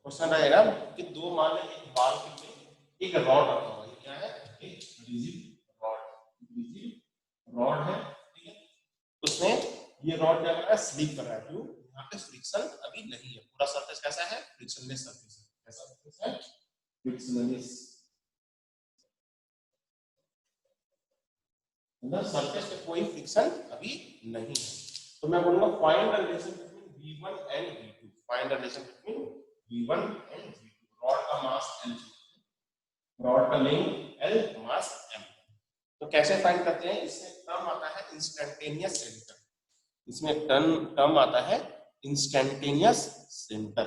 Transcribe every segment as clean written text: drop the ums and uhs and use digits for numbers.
Question रहेगा कि दो मान लें एक बाल के लिए एक रॉड रखा हुआ है, ये क्या है, एक रिजिड रॉड है, ठीक है। उसमें ये रॉड क्या कर रहा है, स्लिप कर रहा है, क्यों, यहाँ पे फ्रिक्शन अभी नहीं है, पूरा सरफेस कैसा है, फ्रिक्शनलेस सरफेस है, कैसा सरफेस है, फ्रिक्शनलेस, मतलब सरफेस पे कोई फ्रिक्शन अभी नहीं है। तो मैं बोलूंगा find the relation between V1 and V2, find the relation between V1 and V2, rod का मास L, रॉड का लेंथ L, मास M। तो कैसे फाइंड करते हैं, इसमें टर्म आता है इंस्टेंटेनियस सेंटर, इसमें टर्म आता है इंस्टेंटेनियस सेंटर,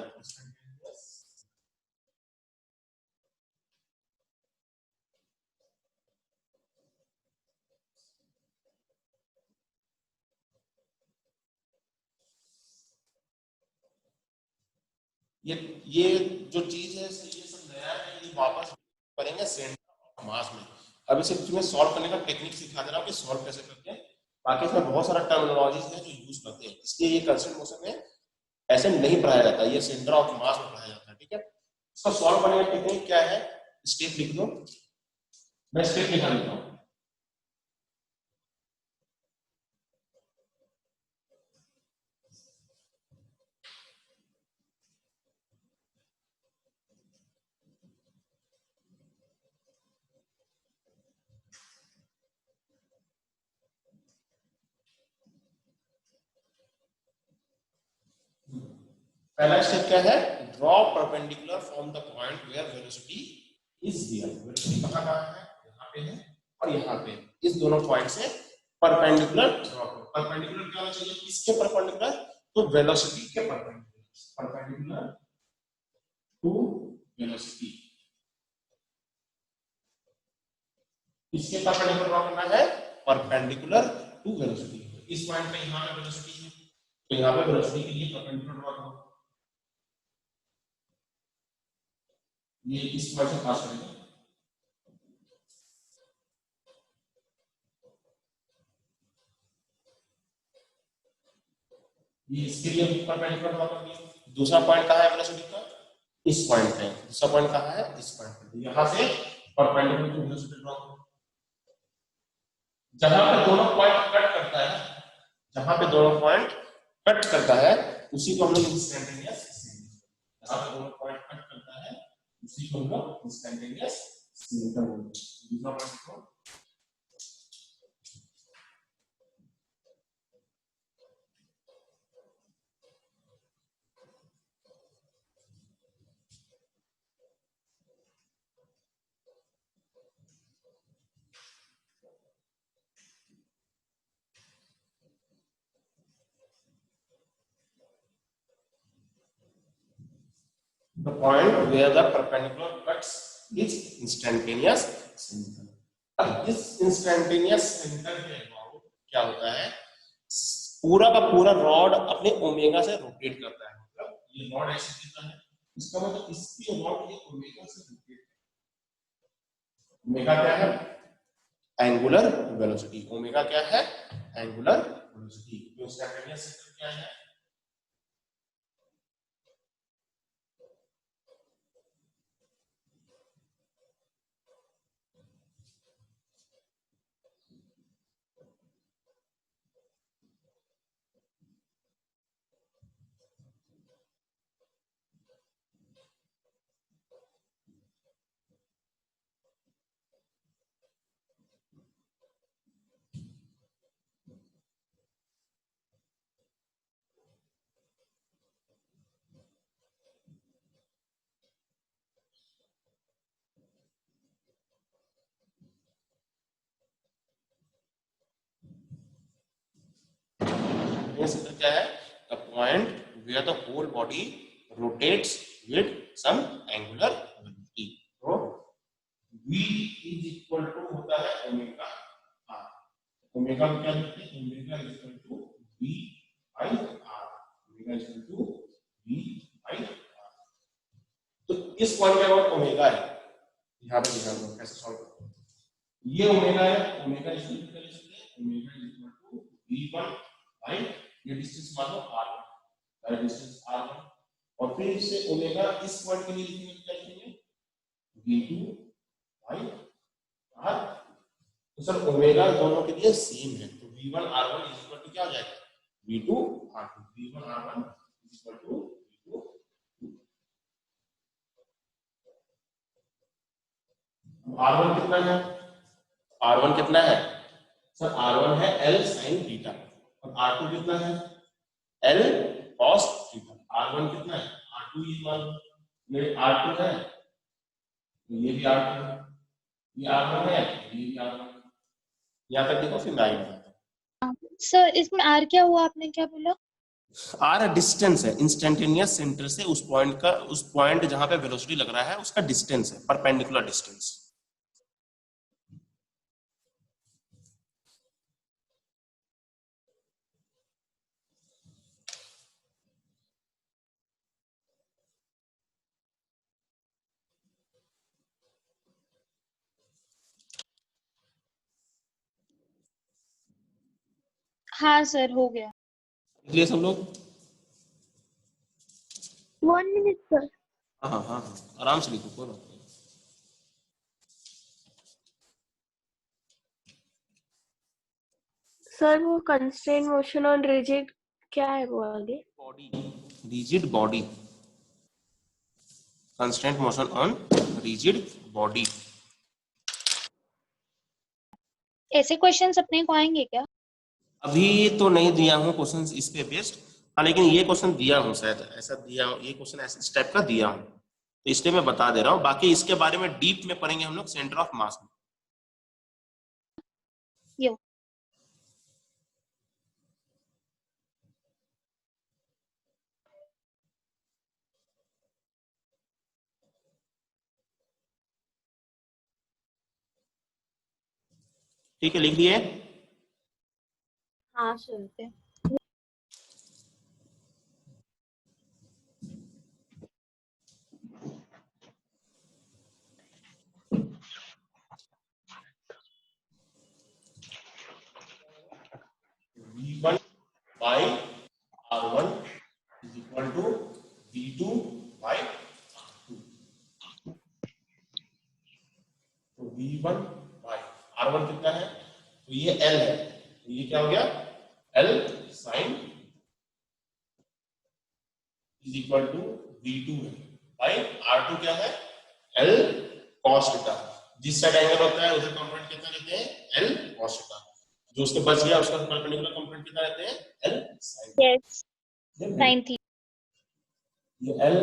ये जो चीज है ये सब नया है, ये वापस करेंगे सेंटर ऑफ मास में। अभी सिर्फ तुम्हें सॉल्व करने का टेक्निक सिखा दे रहा हूँ कि सॉल्व कैसे करते हैं, बाकी इसमें बहुत सारा टर्मिनोलॉजीज है जो यूज करते हैं, इसलिए ये कंसेप्ट मोशन में ऐसे नहीं पढ़ाया जाता, ये सेंटर ऑफ मास में पढ़ाया जाता है, ठीक है। इसका सॉल्व करने का टेक्निक क्या है, स्टेप लिख दो, मैं स्टेप लिखा देता हूँ। पहला स्टेप क्या है, draw perpendicular from the point where velocity is here, velocity कहां है, यहाँ पे है और यहाँ पे, इस दोनों पॉइंट से परपेंडिकुलर ड्रॉ करो। परपेंडिकुलर क्या होना चाहिए, किसके परपेंडिकुलर, तो वेलोसिटी के परपेंडिकुलर, परपेंडिकुलर टू वेलोसिटी, किसके परपेंडिकुलर ड्रॉ करना है, परपेंडिकुलर टू वेलोसिटी। इस पॉइंट पे यहाँ पे वेलोसिटी है, तो यहाँ पे वेलोसिटी के लिए परपेंडिकुलर ड्रॉ करो, ये इस पॉइंट से पास करेगा, ये इसके लिए परपेंडिकुलर ड्रॉ कर दिया। दूसरा पॉइंट कहाँ है वेलोसिटी का, इस पॉइंट पे, दूसरा पॉइंट कहाँ है, इस पॉइंट पे, यहाँ से परपेंडिकुलर टू वेलोसिटी ड्रॉ करो। जहां पे दोनों पॉइंट कट करता है, जहां पे दोनों पॉइंट कट करता है उसी को हम लोग इंस्टेंटेनियस, जहां पे दोनों पॉइंट कट करता है उसी को हम लोग इंस्टेंटेनियस सेंटर बोलते हैं। दूसरा पॉइंट को the point where the perpendicular cuts is instantaneous center। अब इस इंस्टेंटेनियस सेंटर के अबाउट क्या होता है, पूरा का पूरा रॉड अपने ओमेगा से रोटेट करता है, मतलब ये रॉड ऐसे देता है, इसका मतलब इसकी रॉड ये ओमेगा से रोटेट, ओमेगा क्या है, एंगुलर वेलोसिटी, ओमेगा क्या है, एंगुलर वेलोसिटी। तो इंस्टेंटेनियस सेंटर क्या है, ये सेंटर क्या है, the point where the whole body rotates with some angular velocity. तो v इज इक्वल टू होता है ओमेगा r, ओमेगा को क्या लिखते हैं, omega is equal to v by r, omega is equal to v by r। तो इस point पे और ओमेगा है, यहां पे ध्यान दो कैसे सॉल्व करते हैं, ये ओमेगा है, omega is equal to omega is equal to v1 by, ये डिस्टेंस मान लो r1, डिस्टेंस r1, और फिर इससे ओमेगा इस पॉइंट के लिए लिखेंगे, क्या लिखेंगे, v2 बाई r। तो सर ओमेगा दोनों के लिए सेम है, तो v1 r1 is equal to क्या हो जाएगा, v2 r2। v1 r1 is equal to v2। r1 कितना है, r1 कितना है सर, r1 है l sin थीटा, और r2 कितना है, l cos थीटा। r1 कितना है, r2 ये मान लो, ये r2 है, ये भी r2 है, ये r1 है, ये भी r1 है। यहाँ तक देखो, फिर मैं आगे बताता हूँ। सर इसमें आर क्या हुआ, आपने क्या बोला? आर डिस्टेंस है, इंस्टेंटेनियस सेंटर से उस पॉइंट का, उस पॉइंट जहां पे वेलोसिटी लग रहा है उसका डिस्टेंस है, परपेंडिकुलर डिस्टेंस। हाँ सर, हो गया। इसलिए सब लोग 1 मिनट सर। हाँ हाँ हाँ हाँ, आराम से लिखो, कोई बात नहीं। सर वो कंस्ट्रेंट मोशन ऑन रिजिड क्या है वो आगे? Body, rigid body, constant motion on rigid body. ऐसे क्वेश्चंस अपने को आएंगे क्या? अभी तो नहीं दिया हूँ क्वेश्चन इस पे बेस्ड, हाँ लेकिन ये क्वेश्चन दिया हूँ, शायद ऐसा दिया हूँ, ये क्वेश्चन ऐसे टाइप का दिया हूँ, तो इसलिए मैं बता दे रहा हूँ। बाकी इसके बारे में डीप में पढ़ेंगे हम लोग सेंटर ऑफ मास में। यो ठीक है, लिख दिए। हाँ sir. v1 by r1 is equal to v2 by r2। तो v1 by r1 कितना है, तो ये l है, तो ये क्या हो गया, l sin is equal to v2 है, by r2 क्या है, l cos थीटा। जिस साइड एंगल होता है उसे कंपोनेंट कितना लेते हैं, l cos थीटा। जो उसके बच गया उसका परपेंडिकुलर कंपोनेंट कितना लेते हैं, l sin। यस, साइन थी। ये l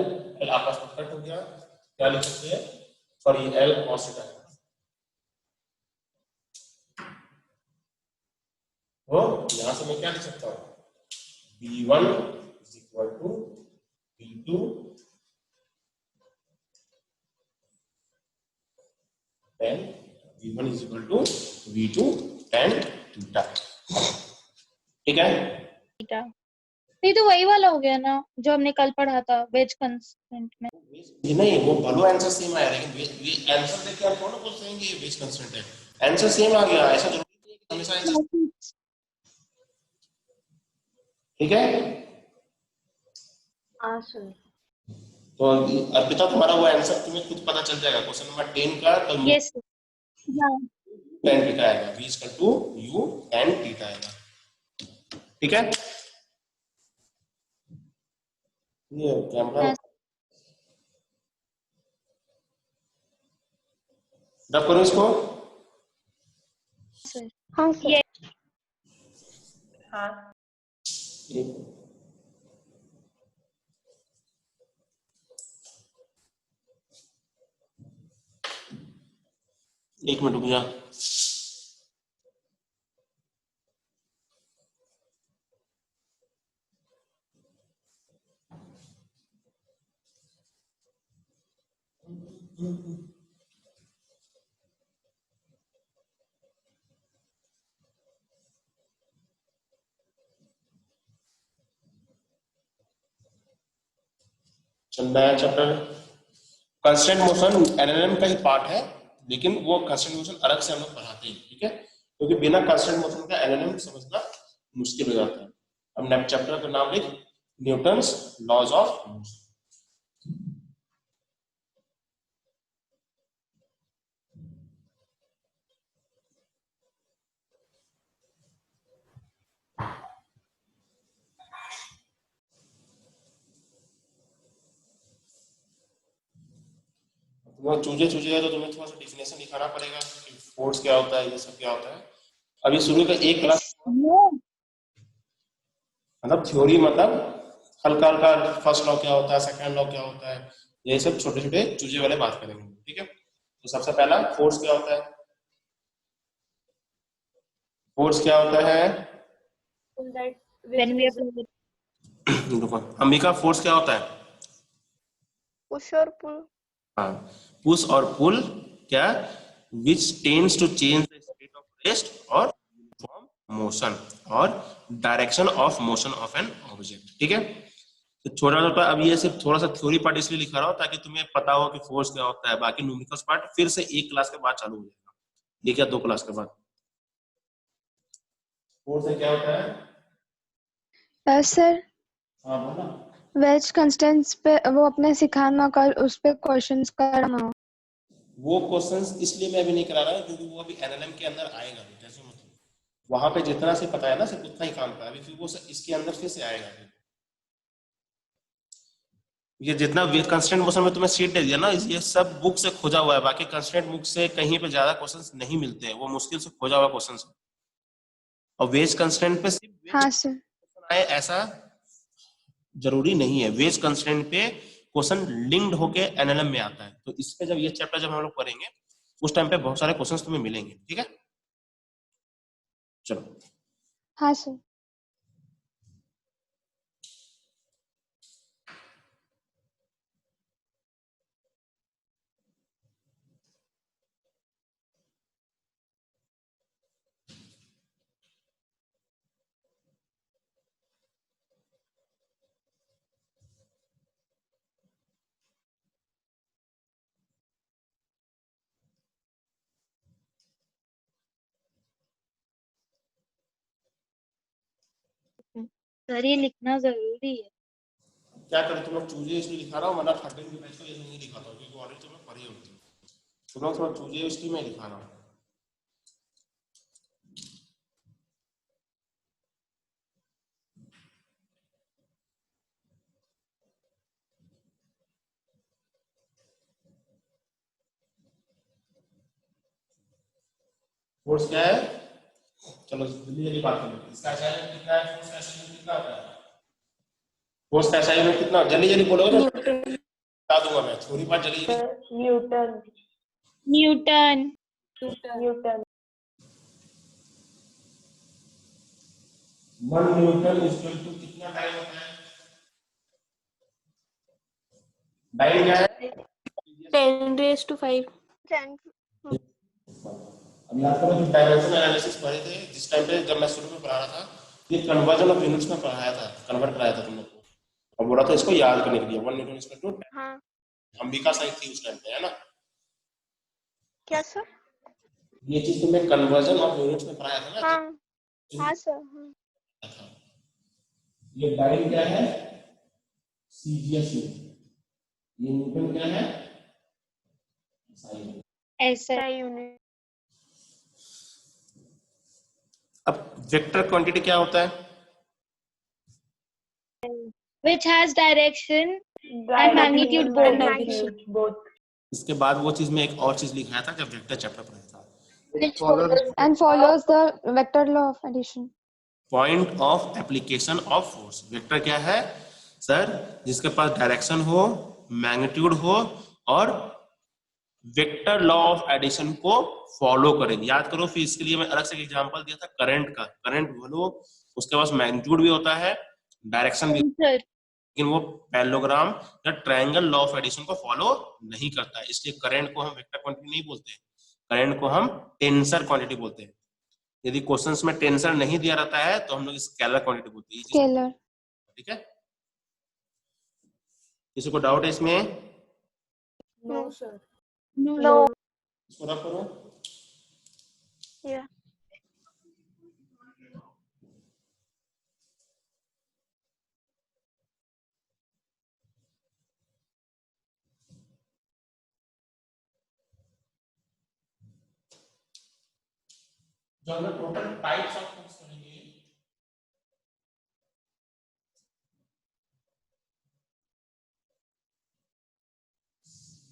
l आपस में कट हो गया, क्या लिख सकते हैं, सॉरी l cos थीटा है। तो यहां से मैं क्या लिख सकता हूं, v1 is equal to v2 tan, v1 is equal to v2 tan theta. ठीक है, थीटा। ये तो वही वाला हो गया ना जो हमने कल पढ़ा था वेज कंस्टेंट में। ये नहीं, वो भलो आंसर सेम आया, लेकिन ये आंसर देख के हम कौन बोल देंगे ये बेस कांस्टेंट है, आंसर सेम आ गया, ऐसा जरूरी नहीं है कि हमेशा आंसर। ठीक है, हाँ सर। तो अर्पिता तुम्हारा वो आंसर तुम्हें खुद पता चल जाएगा, क्वेश्चन नंबर 10 का कल यस हाँ tan थीटा आएगा, v equal to u tan theta आएगा। ठीक है, ये कैमरा रब करो इसको। सर। हाँ सर। ये हाँ एक मिनट रुक जा। चल नया चैप्टर, कंस्टेंट मोशन एलएलएम का ही पार्ट है, लेकिन वो कंस्टेंट मोशन अलग से हम लोग पढ़ाते हैं। ठीक है, क्योंकि बिना कंस्टेंट मोशन का एलएलएम समझना मुश्किल हो जाता है। अब नेक्स्ट चैप्टर का नाम लिख, न्यूटन्स लॉज ऑफ मोशन। वो चूजे चूजे है तो तुम्हें थोड़ा सा डिफिनेशन दिखाना पड़ेगा कि फोर्स क्या होता है, ये सब क्या होता है। अभी शुरू का एक क्लास मतलब थ्योरी, मतलब हल्का हल्का फर्स्ट लॉ क्या होता है, सेकंड लॉ क्या होता है, ये सब छोटे छोटे चूजे वाले बात करेंगे, ठीक है। तो सबसे पहला फोर्स क्या होता है, फोर्स क्या होता है, when we are playing. देखो अंबिका फोर्स क्या होता है, पुश और पुल। हाँ, पुश और पुल क्या, which tends to change the state of rest और यूनिफॉर्म मोशन और direction of motion of an object, ठीक है। तो छोटा छोटा अब ये सिर्फ थोड़ा सा थ्योरी पार्ट इसलिए लिखा रहा हूँ ताकि तुम्हें पता हो कि फोर्स क्या होता है, बाकी न्यूमेरिकल्स पार्ट फिर से एक क्लास के बाद चालू हो जाएगा, ठीक है, 2 क्लास के बाद। फोर्स क्या होता है, सर हाँ बोला। वेज कंस्टेंट्स पे वो अपने सिखाना, कल उस पे क्वेश्चंस करना। वो क्वेश्चंस इसलिए मैं अभी नहीं करा रहा हूँ क्योंकि वो अभी एनएलएम के अंदर आएगा, जैसे मतलब वहां पे जितना से पता है ना सिर्फ उतना ही काम का है, अभी फिर वो इसके अंदर फिर से आएगा। ये जितना कंस्टेंट मोशन में तुम्हें सीट दे दिया ना, ये सब बुक से खोजा हुआ है, बाकी कंस्टेंट बुक से कहीं पे ज्यादा क्वेश्चंस नहीं मिलते हैं, वो मुश्किल से खोजा हुआ क्वेश्चंस है। और वेज कंस्टेंट पे सिर्फ वेज हाँ सर। क्वेश्चन आए ऐसा जरूरी नहीं है, वेज कंस्टेंट पे क्वेश्चन लिंक्ड होके एनएलएम में आता है, तो इस पे जब ये चैप्टर जब हम लोग पढ़ेंगे उस टाइम पे बहुत सारे क्वेश्चंस तुम्हें मिलेंगे, ठीक है। चलो हाँ सर। सर ये लिखना जरूरी है। क्या करें, तुम लोग चूजे इसलिए लिखा रहा हूँ, वरना थर्ड के बैच को ये नहीं लिखाता हूँ क्योंकि ऑलरेडी तुम लोग पढ़ी होती है, तुम लोग थोड़ा चूजे इसलिए मैं लिखा रहा हूँ। फोर्स क्या है, चलो जल्दी जल्दी बात कर लेते हैं। इसका SI यूनिट कितना है, फोर्स का SI यूनिट कितना होता है, फोर्स का SI यूनिट कितना, जल्दी जल्दी बोलोगे तो न्यूटन। बता दूंगा मैं, थोड़ी बात जल्दी जल्दी। Newton. Newton. Newton. 1 Newton is equal to कितना टाइम होता है, टाइम क्या है, 10⁵ अब याद करो जो डायमेंशन एनालिसिस पढ़े थे जिस टाइम पे, जब मैं शुरू में पढ़ा रहा था, ये कन्वर्जन ऑफ यूनिट्स में पढ़ाया था, कन्वर्ट कराया था तुम लोग को, और बोला था इसको याद करने के लिए 1 न्यूटन इज इक्वल टू, हाँ अंबिका साइड थी उस टाइम पे, है ना। क्या सर? ये चीज तुम्हें कन्वर्जन ऑफ यूनिट्स में पढ़ाया था ना। हाँ हाँ सर हाँ। ये टाइम क्या है, सीजीएस यूनिट, ये न्यूटन क्या है, SI यूनिट। ऐसा यूनिट। अब वेक्टर क्वांटिटी क्या होता है, which has direction and magnitude both. both. इसके बाद वो चीज में एक और चीज लिखाया था जब वेक्टर चैप्टर पढ़ा था, and follows the vector law of addition. Point of application of force, vector क्या है सर, जिसके पास डायरेक्शन हो, मैग्नीट्यूड हो और वेक्टर लॉ ऑफ एडिशन को फॉलो करें। याद करो, फिर इसके लिए मैं अलग से एग्जांपल दिया था करंट का, करंट बोलो उसके पास मैग्नीट्यूड भी होता है, डायरेक्शन भी, सर लेकिन वो पैरेललोग्राम या ट्रायंगल लॉ ऑफ एडिशन को फॉलो नहीं करता है, इसलिए करंट को हम वेक्टर क्वांटिटी नहीं बोलते हैं, करंट को हम टेंसर क्वांटिटी बोलते हैं। यदि क्वेश्चंस में टेंसर नहीं दिया रहता है तो हम लोग स्केलर क्वांटिटी बोलते हैं, स्केलर। ठीक है। किसी को डाउट है इसमें, नो सर। नो इसको रब करो। या जो हम लोग टोटल टाइप्स ऑफ फोर्स करेंगे,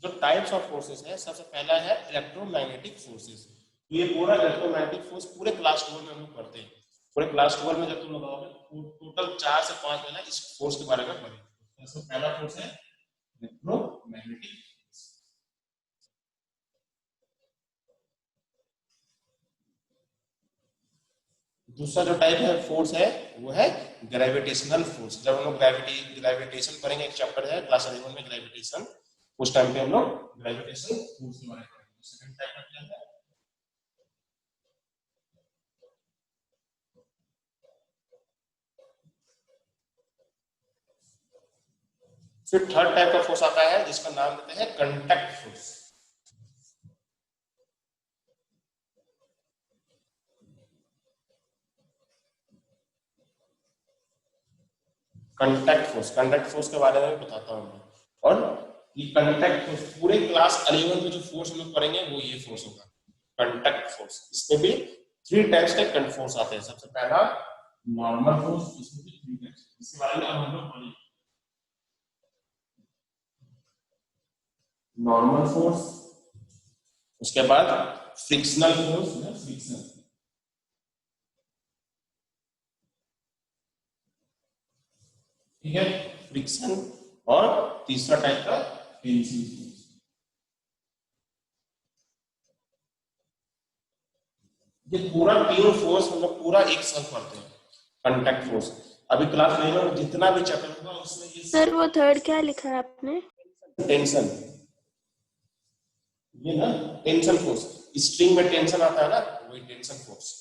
जो टाइप्स ऑफ फोर्सेस है, सबसे पहला है इलेक्ट्रोमैग्नेटिक फोर्सेस। तो ये पूरा इलेक्ट्रोमैग्नेटिक फोर्स पूरे क्लास 12 में हम लोग पढ़ते हैं। पूरे क्लास 12 में जब तुम लोग आओगे टोटल 4 से 5 महीना इस फोर्स के बारे में पढ़ेंगे। तो पहला फोर्स है इलेक्ट्रोमैग्नेटिक। दूसरा जो टाइप है फोर्स है वो है ग्रेविटेशनल फोर्स। जब हम लोग ग्रेविटेशन पढ़ेंगे, एक चैप्टर है क्लास 11 में ग्रेविटेशन, उस टाइम पे हम लोग ग्रेविटेशनल फोर्स के बारे में पढ़ेंगे। सेकंड टाइप क्या है? फिर थर्ड टाइप का फोर्स आता है जिसका नाम देते हैं कंटैक्ट फोर्स। कंटैक्ट फोर्स के बारे में बताता हूँ। और ये कंटैक्ट फोर्स पूरे क्लास 11 में जो फोर्स हम लोग पढ़ेंगे वो ये फोर्स होगा, कंटैक्ट फोर्स। इसमें भी 3 टाइप्स के कंटैक्ट फोर्स आते हैं। सबसे पहला नॉर्मल फोर्स, इसमें भी 3 टाइप्स, इसके बारे में हम लोग पढ़ेंगे। नॉर्मल फोर्स, उसके बाद फ्रिक्शनल फोर्स या फ्रिक्शन, ठीक है, फ्रिक्शन। और तीसरा टाइप का टेंसिल फोर्स। ये पूरा 3 फोर्स हम लोग पूरा एक साथ पढ़ते हैं, कंटैक्ट फोर्स। अभी क्लास 11 में जितना भी चैप्टर होगा उसमें ये सर वो थर्ड क्या लिखा है आपने? टेंशन, ये ना टेंशन फोर्स, स्ट्रिंग में टेंशन आता है ना, वही टेंशन फोर्स।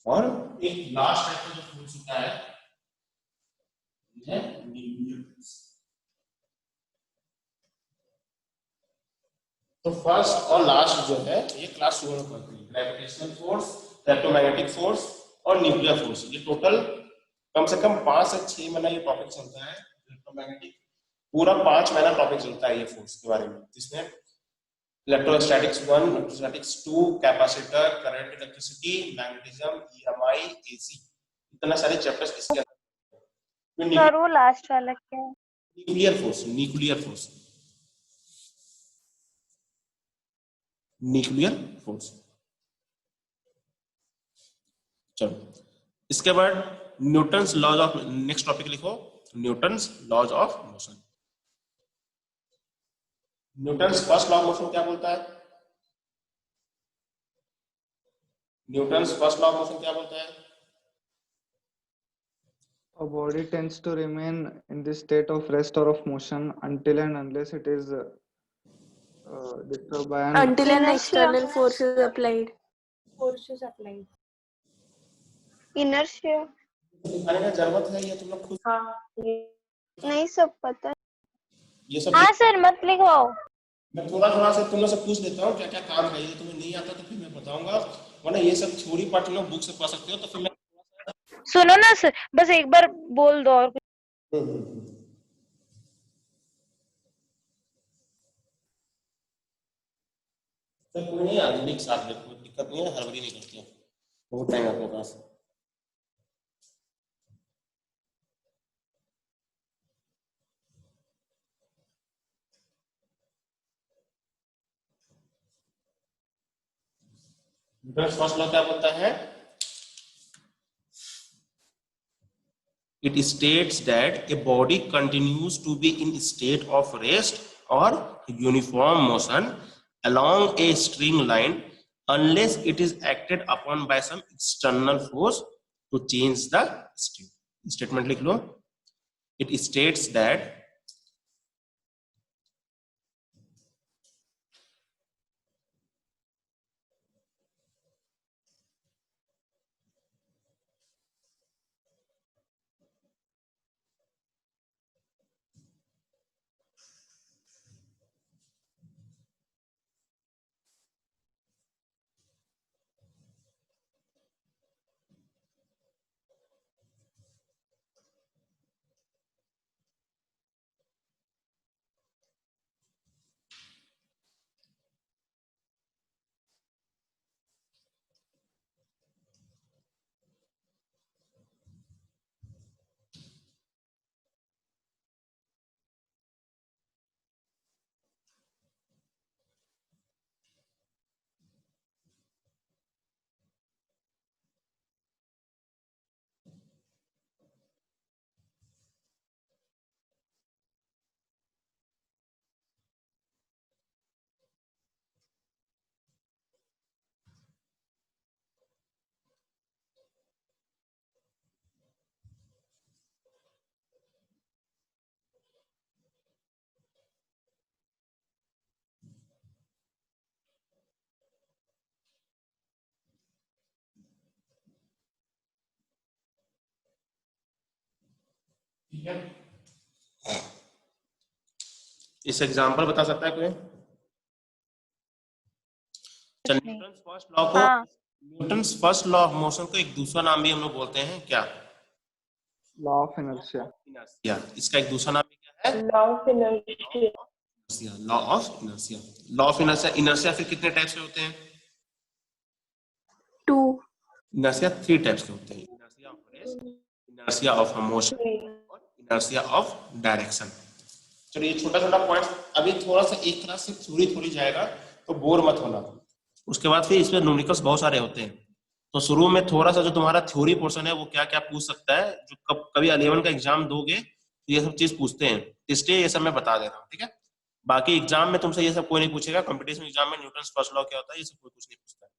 और एक लास्ट टाइप का जो फोर्स होता है न्यूक्लियर फोर्स। तो फर्स्ट और लास्ट जो है ये क्लास 12 में पढ़ते हैं, ग्रेविटेशनल फोर्स, इलेक्ट्रोमैग्नेटिक फोर्स और न्यूक्लियर फोर्स। ये टोटल कम से कम 5 से 6 महीना ये टॉपिक चलता है। इलेक्ट्रोमैग्नेटिक पूरा 5 महीना टॉपिक चलता है ये फोर्स के बारे में, जिसमें electrostatics 1, electrostatics 2, capacitor, current, electricity, magnetism, EMI, AC, इतना सारे चैप्टर्स इसके अंदर। सर वो लास्ट वाला क्या है? Nuclear force, nuclear force, nuclear force. चलो इसके बाद Newton's laws of, next topic लिखो Newton's laws of motion. Newton's first law of motion क्या बोलता है? Newton's first law of motion क्या बोलता है? A body tends to remain in this state of rest or of motion until and unless it is disturbed by an Until an Inertia. external force is applied. Inertia. दिखाने का जरूरत है, ये तुम लोग खुद नहीं सब पता है। ये सब हाँ सर मत लिखवाओ। मैं थोड़ा थोड़ा सा तुम लोग से पूछ लेता हूँ क्या क्या काम है। ये तुम्हें नहीं आता तो फिर मैं बताऊंगा, वरना ये सब थ्योरी पार्ट तुम लोग बुक से पढ़ सकते हो। तो फिर मैं सुनो ना सर, बस एक बार बोल दो और कुछ। सर कोई नहीं, आधुनिक साथ में कोई दिक्कत नहीं है, हड़बड़ी नहीं करती है, बहुत टाइम आपके पास। न्यूटन्स फर्स्ट लॉ क्या बोलता है? It states that a body continues to be in state of rest or uniform motion along a string line unless it is acted upon by some external force to change the state. Statement लिख लो. It states that ठीक है, इस example बता सकता है कोई? चल, नहीं। न्यूटन फर्स्ट लॉ को, हाँ Newton first law of motion को एक दूसरा नाम भी हम लोग बोलते हैं क्या? Law of inertia. इनर्शिया। इसका एक दूसरा नाम भी क्या है? Law of inertia. Law of inertia. Law of inertia. Inertia फिर कितने टाइप्स के होते हैं? 2 इनर्शिया 3 टाइप्स के होते हैं, inertia of rest, inertia of motion और इनर्शिया ऑफ डायरेक्शन। चलिए छोटा छोटा पॉइंट अभी थोड़ा सा एक तरह से थोड़ी जाएगा तो बोर मत होना। उसके बाद फिर इसमें न्यूमेरिकल्स बहुत सारे होते हैं, तो शुरू में थोड़ा सा जो तुम्हारा थ्योरी पोर्शन है वो क्या क्या पूछ सकता है, जो कभी 11 का एग्जाम दोगे तो ये सब चीज पूछते हैं, इसलिए ये सब मैं बता दे रहा हूँ। ठीक है, बाकी एग्जाम में तुमसे ये सब कोई नहीं पूछेगा, कंपटीशन एग्जाम में न्यूटन फर्स्ट लॉ क्या होता है ये सब कोई कुछ नहीं पूछता है।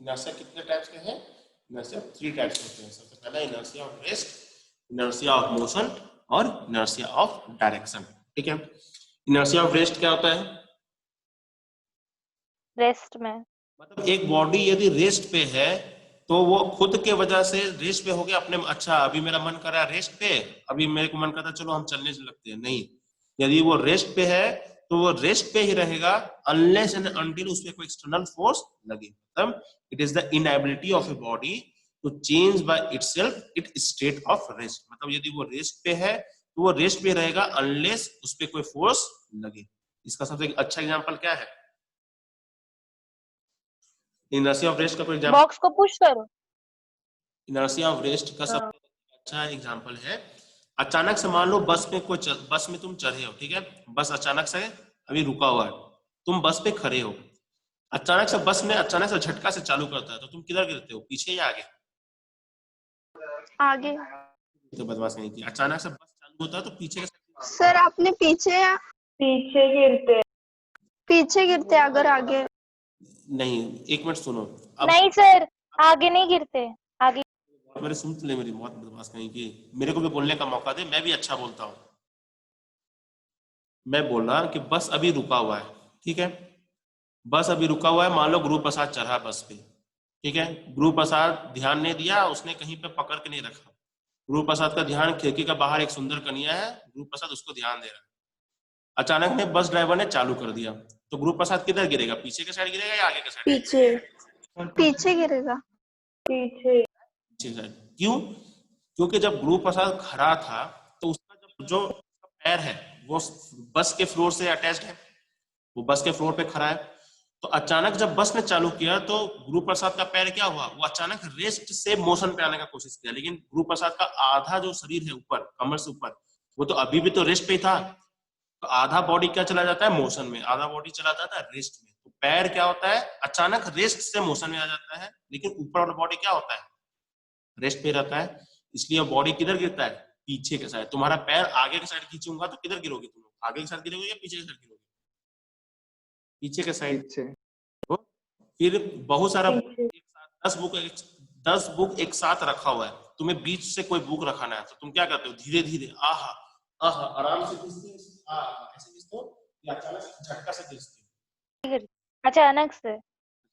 इनर्शिया कितने टाइप्स के हैं? इनर्शिया 3 टाइप्स के होते हैं। सबसे पहला inertia of rest, inertia of motion और इनर्शिया ऑफ डायरेक्शन। ठीक है, इनर्शिया ऑफ रेस्ट क्या होता है? रेस्ट में मतलब एक बॉडी यदि रेस्ट पे है तो वो खुद के वजह से रेस्ट पे हो गया अपने, अच्छा अभी मेरा मन कर रहा है रेस्ट पे, अभी मेरे को मन करता है चलो हम चलने से लगते हैं, नहीं, यदि वो रेस्ट पे है तो वो रेस्ट पे ही रहेगा अनलेस एंड अनटिल उस पे कोई एक्सटर्नल फोर्स लगे। मतलब it is the inability of a body to change by itself its state of rest. मतलब यदि वो रेस्ट पे है तो वो रेस्ट पे रहेगा अनलेस उस पे कोई फोर्स लगे। इसका सबसे अच्छा एग्जांपल क्या है? इनर्शिया ऑफ रेस्ट का कोई एग्जांपल? बॉक्स को पुश करो। इनर्शिया ऑफ रेस्ट का सबसे अच्छा एग्जांपल है, अचानक से मान लो बस में तुम चढ़े हो, ठीक है, बस अचानक से अभी रुका हुआ है, तुम बस पे खड़े हो, अचानक से बस ने अचानक से झटका से चालू करता है तो तुम किधर गिरते हो, पीछे या आगे? आगे। तो बदमाश नहीं की, अचानक से बस चालू होता है तो पीछे के सर आपने पीछे पीछे गिरते अगर आगे नहीं, एक मिनट सुनो, अब नहीं सर, आगे नहीं गिरते, आगे। मेरे सुन ले, मेरी बहुत बदमाश कहीं की, मेरे को भी बोलने का मौका दे, मैं भी अच्छा बोलता हूँ। मैं बोल रहा कि बस अभी रुका हुआ है, ठीक है, बस अभी रुका हुआ है, मान लो गुरु प्रसाद चढ़ा बस पे, ठीक है, गुरु प्रसाद ध्यान नहीं दिया, उसने कहीं पे पकड़ के नहीं रखा, गुरु प्रसाद का ध्यान खिड़की का बाहर एक सुंदर कन्या है, गुरु प्रसाद उसको ध्यान दे रहा है, अचानक में बस ड्राइवर ने चालू कर दिया, तो गुरु प्रसाद किधर गिरेगा, पीछे के साइड गिरेगा या आगे के साइड? पीछे गिरेगा। पीछे साइड। क्यों? क्योंकि जब गुरु प्रसाद खड़ा था तो उसका जो पैर है वो बस के फ्लोर से अटैच्ड है, वो बस के फ्लोर पे खड़ा है, तो अचानक जब बस ने चालू किया तो गुरु प्रसाद का पैर क्या हुआ, वो अचानक रेस्ट से मोशन पे आने का कोशिश किया, लेकिन गुरु प्रसाद का आधा जो शरीर है ऊपर, कमर से ऊपर, वो तो अभी भी तो रेस्ट पे ही था, तो आधा बॉडी क्या चला जाता है, मोशन में, आधा बॉडी चला जाता है रेस्ट में। तो पैर क्या होता है, अचानक रेस्ट से मोशन में आ जाता है, लेकिन ऊपर वाला बॉडी क्या होता है, रेस्ट पे रहता है, इसलिए बॉडी किधर गिरता है, पीछे के साइड। तुम्हारा पैर आगे के साइड खींचूंगा तो किधर गिरोगे तुम लोग, आगे के साइड गिरोगे या पीछे के साइड गिरोगे? पीछे के साइड। पीछे। फिर बहुत सारा एक साथ 10 बुक एक साथ रखा हुआ है, तुम्हें बीच से कोई बुक रखाना है तो तुम क्या करते हो, धीरे धीरे आहा आहा आराम से खींचते हो, ऐसे खींचते हो या अचानक से झटका से खींचते हो? अचानक से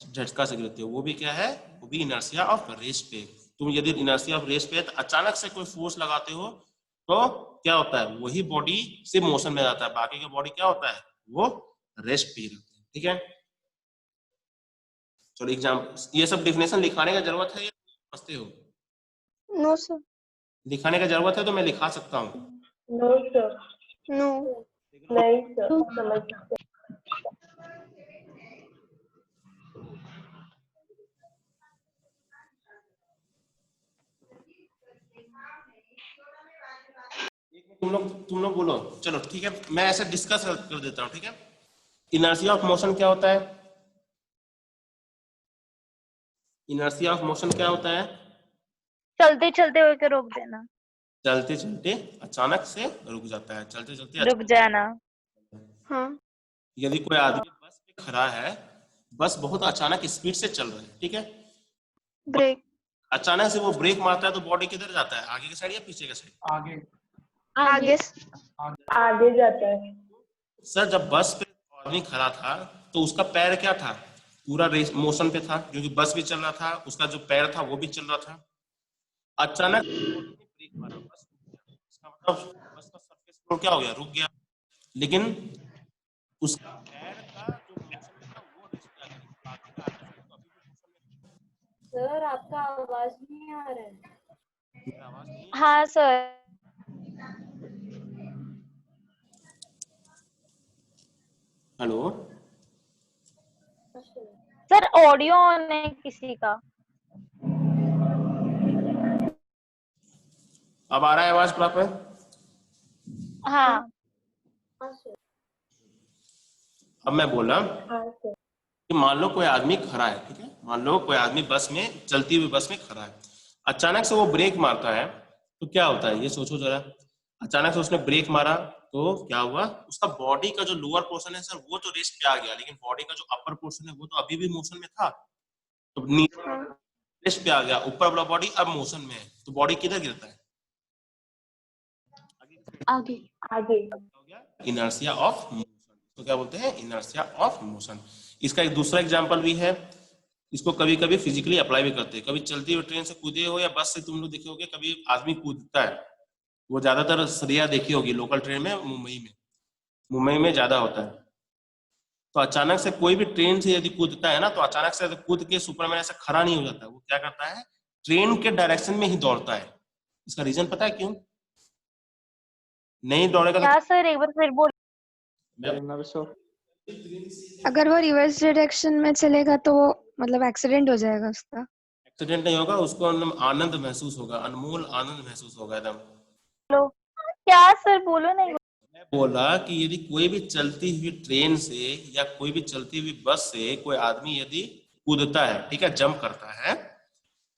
झटका से गिरते हो, वो भी क्या है, वो भी इनर्शिया ऑफ रेस्ट पे। तुम यदि इनर्शिया ऑफ रेस्ट पे तो अचानक से कोई फोर्स लगाते हो तो क्या होता है, वही बॉडी से मोशन में जाता है, बाकी का बॉडी क्या होता है, वो रेस्ट पे रहता है। ठीक है, चलो एग्जाम्पल, ये सब डिफिनेशन लिखाने का जरूरत है या समझते हो? No sir. लिखाने का जरूरत है तो मैं लिखा सकता हूँ। No sir. नो। नहीं सर, समझ सकते। तुम लोग बोलो, चलो ठीक है, मैं ऐसे डिस्कस कर देता हूँ, ठीक है। इनर्शिया ऑफ मोशन क्या होता है? इनर्शिया ऑफ मोशन क्या होता है? चलते चलते होके रोक देना, चलते चलते अचानक से रुक जाता है, चलते चलते रुक जाना। हाँ। यदि कोई आदमी बस पे खड़ा है, बस बहुत अचानक स्पीड से चल रहा है, ठीक है, ब्रेक। अचानक से वो ब्रेक मारता है तो बॉडी किधर जाता है, आगे की साइड या पीछे की साइड? आगे। आगे। आगे जाता है। सर जब बस पे आदमी खड़ा था तो उसका पैर क्या था? पूरा रेस मोशन पे था, क्योंकि बस भी चल रहा था, उसका जो पैर था वो भी चल रहा था। अचानक ब्रेक मारा, बस रुक गया, इसका मतलब बस का सरफेस फ्लोर क्या हो गया, रुक गया। लेकिन उसका पैर का जो मोशन में था वो रेस्ट पे आ गया, लेकिन बाकी का आगे साइड तो अभी भी मोशन में था। सर आपका आवाज नहीं आ रहा है। मेरा आवाज नहीं है? हाँ sir. Hello sir audio on है किसी का? अब आ रहा है आवाज प्रॉपर? हाँ। अब मैं बोला हाँ सर। कि मान लो कोई आदमी खड़ा है, ठीक है, मान लो कोई आदमी बस में, चलती हुई बस में खड़ा है, अचानक से वो ब्रेक मारता है तो क्या होता है ये सोचो जरा। अचानक से उसने ब्रेक मारा तो क्या हुआ, उसका बॉडी का जो लोअर पोर्शन है सर वो तो रेस्ट पे आ गया, लेकिन बॉडी का जो अपर पोर्शन है वो तो अभी भी मोशन में था, तो नीचे रेस्ट पे आ गया, ऊपर वाला बॉडी अब मोशन में है, तो बॉडी किधर गिरता है? आगे। आगे। इनर्शिया ऑफ मोशन, तो क्या बोलते हैं, इनर्शिया ऑफ मोशन। इसका एक दूसरा एग्जांपल भी है, इसको कभी कभी फिजिकली अप्लाई भी करते हैं। कभी चलती हुई ट्रेन से कूदे हो या बस से तुम लोग देखे होगे, कभी आदमी कूदता है, वो ज्यादातर सरिया देखी होगी लोकल ट्रेन में, मुंबई में ज्यादा होता है। तो अचानक से कोई भी ट्रेन से यदि कूदता है ना, तो अचानक से कूद के सुपरमैन ऐसे खड़ा नहीं हो जाता है, वो क्या करता है, ट्रेन के डायरेक्शन में ही दौड़ता है। इसका रीजन पता है क्यों नहीं दौड़ेगा? क्या सर, एक बार फिर बोल। Inertia of अगर वो रिवर्स डायरेक्शन में चलेगा तो वो मतलब एक्सीडेंट हो जाएगा उसका। एक्सीडेंट नहीं होगा, उसको आनंद महसूस होगा, अनमोल आनंद महसूस होगा एकदम। क्या सर, बोलो नहीं। मैं बोला कि यदि कोई भी चलती हुई ट्रेन से या कोई भी चलती हुई बस से कोई आदमी यदि कूदता है, ठीक है, जंप करता है,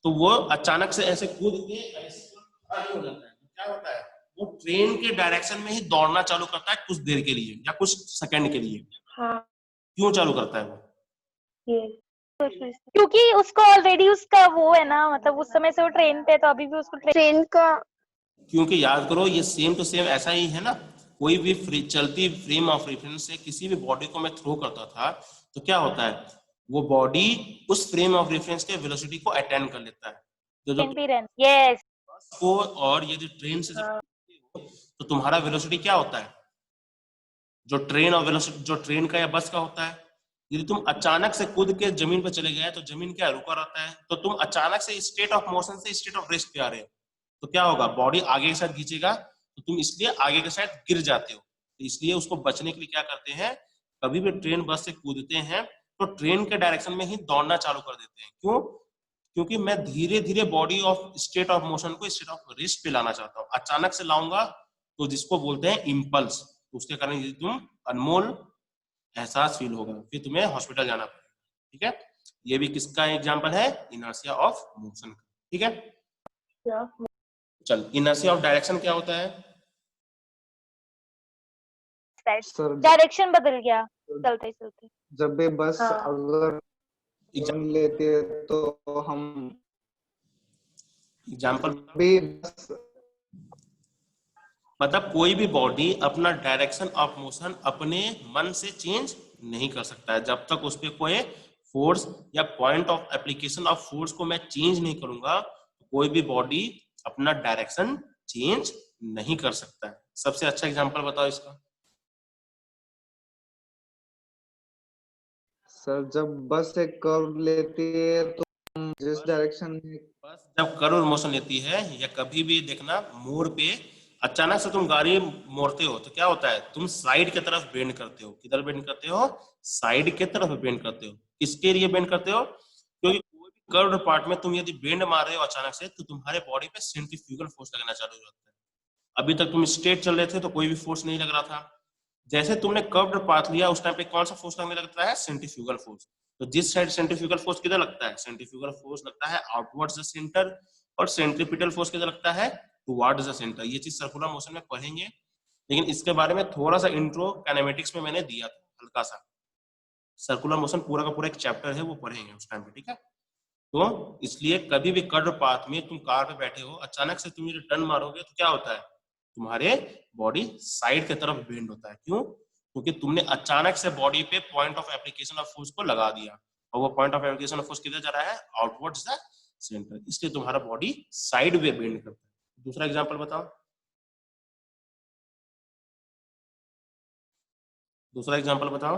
तो वो अचानक से ऐसे कूद के ऐसे खड़ा नहीं हो जाता है, तो क्या होता है, वो ट्रेन के डायरेक्शन में ही दौड़ना चालू करता है कुछ देर के लिए या कुछ सेकंड के लिए। हाँ क्यों चालू करता है वो? ये क्योंकि उसको ऑलरेडी उसका वो है ना, मतलब उस समय से वो ट्रेन पे, तो अभी भी उसको ट्रेन का। क्योंकि याद करो ये सेम टू सेम ऐसा ही है ना, कोई भी चलती फ्रेम ऑफ रेफरेंस से किसी भी बॉडी को मैं थ्रो करता था तो क्या होता है, वो बॉडी उस फ्रेम ऑफ रेफरेंस के वेलोसिटी को अटेंड कर लेता है। तो यस। को और यदि ट्रेन से जब तो तुम्हारा वेलोसिटी क्या होता है, जो ट्रेन और वेलोसिटी जो ट्रेन का या बस का होता है। यदि तुम अचानक से कूद के जमीन पर चले गए तो जमीन क्या रुका रहता है, तो तुम अचानक से स्टेट ऑफ मोशन से स्टेट ऑफ रेस्ट पे आ रहे हो, तो क्या होगा, बॉडी आगे के साइड खींचेगा, तो तुम इसलिए आगे के साइड गिर जाते हो। तो इसलिए उसको बचने के लिए क्या करते हैं, कभी भी ट्रेन बस से कूदते हैं तो ट्रेन के डायरेक्शन में ही दौड़ना चालू कर देते हैं। क्यों? क्योंकि मैं धीरे धीरे body of state of motion को स्टेट ऑफ रेस्ट पे लाना चाहता हूँ। अचानक से लाऊंगा तो जिसको बोलते हैं इम्पल्स, उसके कारण यदि तुम अनमोल एहसास फील होगा, फिर तुम्हें हॉस्पिटल जाना पड़ेगा। ठीक है, ये भी किसका एग्जांपल है, इनर्शिया ऑफ मोशन का। ठीक है, चल इनर्शिया ऑफ डायरेक्शन क्या होता है? सर डायरेक्शन बदल गया चलते चलते। जब भी बस हाँ। अगर टर्न लेती है तो हम एग्जांपल भी बस मतलब कोई भी बॉडी अपना डायरेक्शन ऑफ मोशन अपने मन से चेंज नहीं कर सकता है। जब तक उस पर कोई फोर्स या point of application of force को मैं चेंज नहीं करूंगा, कोई भी बॉडी अपना डायरेक्शन चेंज नहीं कर सकता है। सबसे अच्छा एग्जांपल बताओ इसका। सर जब बस एक कर्व लेती है तो हम जिस डायरेक्शन में बस जब कर्व मोशन लेती है या कभी भी देखना मोड़ पे अचानक से तुम गाड़ी मोड़ते हो तो क्या होता है, तुम साइड की तरफ बेंड करते हो। किधर बेंड करते हो? साइड की तरफ बेंड करते हो। किसके लिए बेंड करते हो? क्योंकि कोई भी कर्व्ड पार्ट में तुम यदि बेंड मार रहे हो अचानक से तो तुम्हारे बॉडी पे सेंट्रीफ्यूगल फोर्स लगना चालू हो जाता है। अभी तक तुम स्ट्रेट चल रहे थे तो कोई भी फोर्स नहीं लग रहा था। जैसे तुमने कर्व्ड पाथ लिया उस टाइम पे कौन सा फोर्स लगने लगता है? Centrifugal force. तो जिस साइड सेंट्रीफ्यूगल फोर्स किधर लगता है? सेंट्रीफ्यूगल फोर्स लगता है आउटवर्ड्स द सेंटर, और सेंट्रीपिटल फोर्स किधर लगता है? Towards the centre. ये चीज सर्कुलर मोशन में पढ़ेंगे, लेकिन इसके बारे में थोड़ा सा इंट्रो काइनेमेटिक्स में मैंने दिया था हल्का सा। सर्कुलर मोशन पूरा का पूरा एक चैप्टर है, वो पढ़ेंगे उस टाइम पे, ठीक है। तो इसलिए कभी भी कर्व पाथ में तुम कार पे बैठे हो, अचानक से तुम टर्न मारोगे तो क्या होता है? तुम्हारे बॉडी साइड की तरफ बेंड होता है। क्यों? क्योंकि तुमने अचानक से बॉडी पे point of application of force को लगा दिया, और वो point of application of force किधर जा रहा है? Outwards the centre. इसलिए तुम्हारा बॉडी साइड वे बेंड करता है। दूसरा एग्जांपल बताओ। दूसरा एग्जांपल बताओ।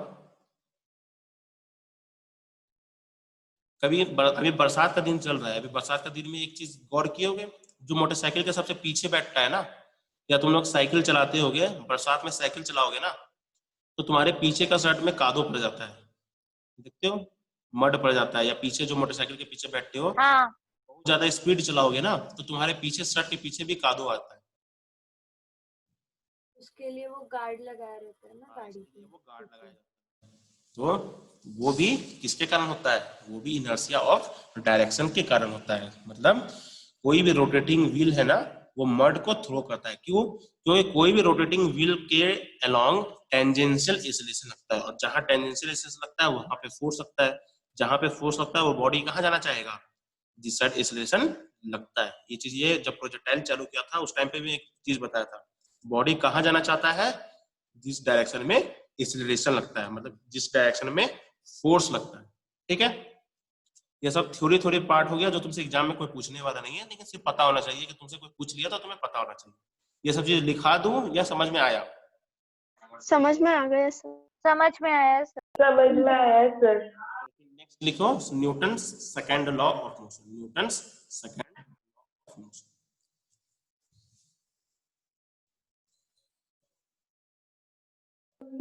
अभी बरसात का दिन चल रहा है। अभी बरसात का दिन में एक चीज गौर किए होगे, जो मोटरसाइकिल के सबसे पीछे बैठता है ना, या तुम लोग साइकिल चलाते होगे, बरसात में साइकिल चलाओगे ना, तो तुम्हारे पीछे का शर्ट में कादो पड़ जाता है, देखते हो? मड पड़ जाता है। या पीछे जो मोटरसाइकिल के पीछे बैठते हो, हाँ बहुत ज्यादा स्पीड चलाओगे ना तो तुम्हारे पीछे शर्ट के पीछे भी कादो आता है। उसके लिए वो गार्ड लगाया रहता है ना गाड़ी पे। वो गार्ड लगाया जाता है। तो वो भी किसके कारण होता है? वो भी इनर्शिया ऑफ डायरेक्शन के कारण होता है। मतलब कोई भी रोटेटिंग व्हील है ना, वो मड को थ्रो करता है। क्यों? क्योंकि कोई भी रोटेटिंग व्हील के अलोंग टेंजेंशियल एक्सीलरेशन लगता है, और जहां टेंजेंशियल एक्सीलरेशन लगता है वहां पे फोर्स लगता है। जहां पे फोर्स लगता है वो बॉडी कहाँ जाना चाहेगा? जिस साइड एक्सीलरेशन लगता है। ये चीज, ये जब प्रोजेक्टाइल चालू किया था उस टाइम पे भी एक चीज बताया था, बॉडी कहाँ जाना चाहता है? जिस डायरेक्शन में एक्सीलरेशन लगता है, मतलब जिस डायरेक्शन में फोर्स लगता है। ठीक है, ये सब थ्योरी थ्योरी पार्ट हो गया जो तुमसे एग्जाम में कोई पूछने वाला नहीं है, लेकिन सिर्फ पता होना चाहिए कि तुमसे कोई पूछ लिया तो तुम्हें पता होना चाहिए। ये सब चीज लिखा दूं या समझ में आया? समझ में आ गया सर। समझ में आया सर। समझ में आया सर। नेक्स्ट लिखो Newton second law of motion. Newton second law of motion.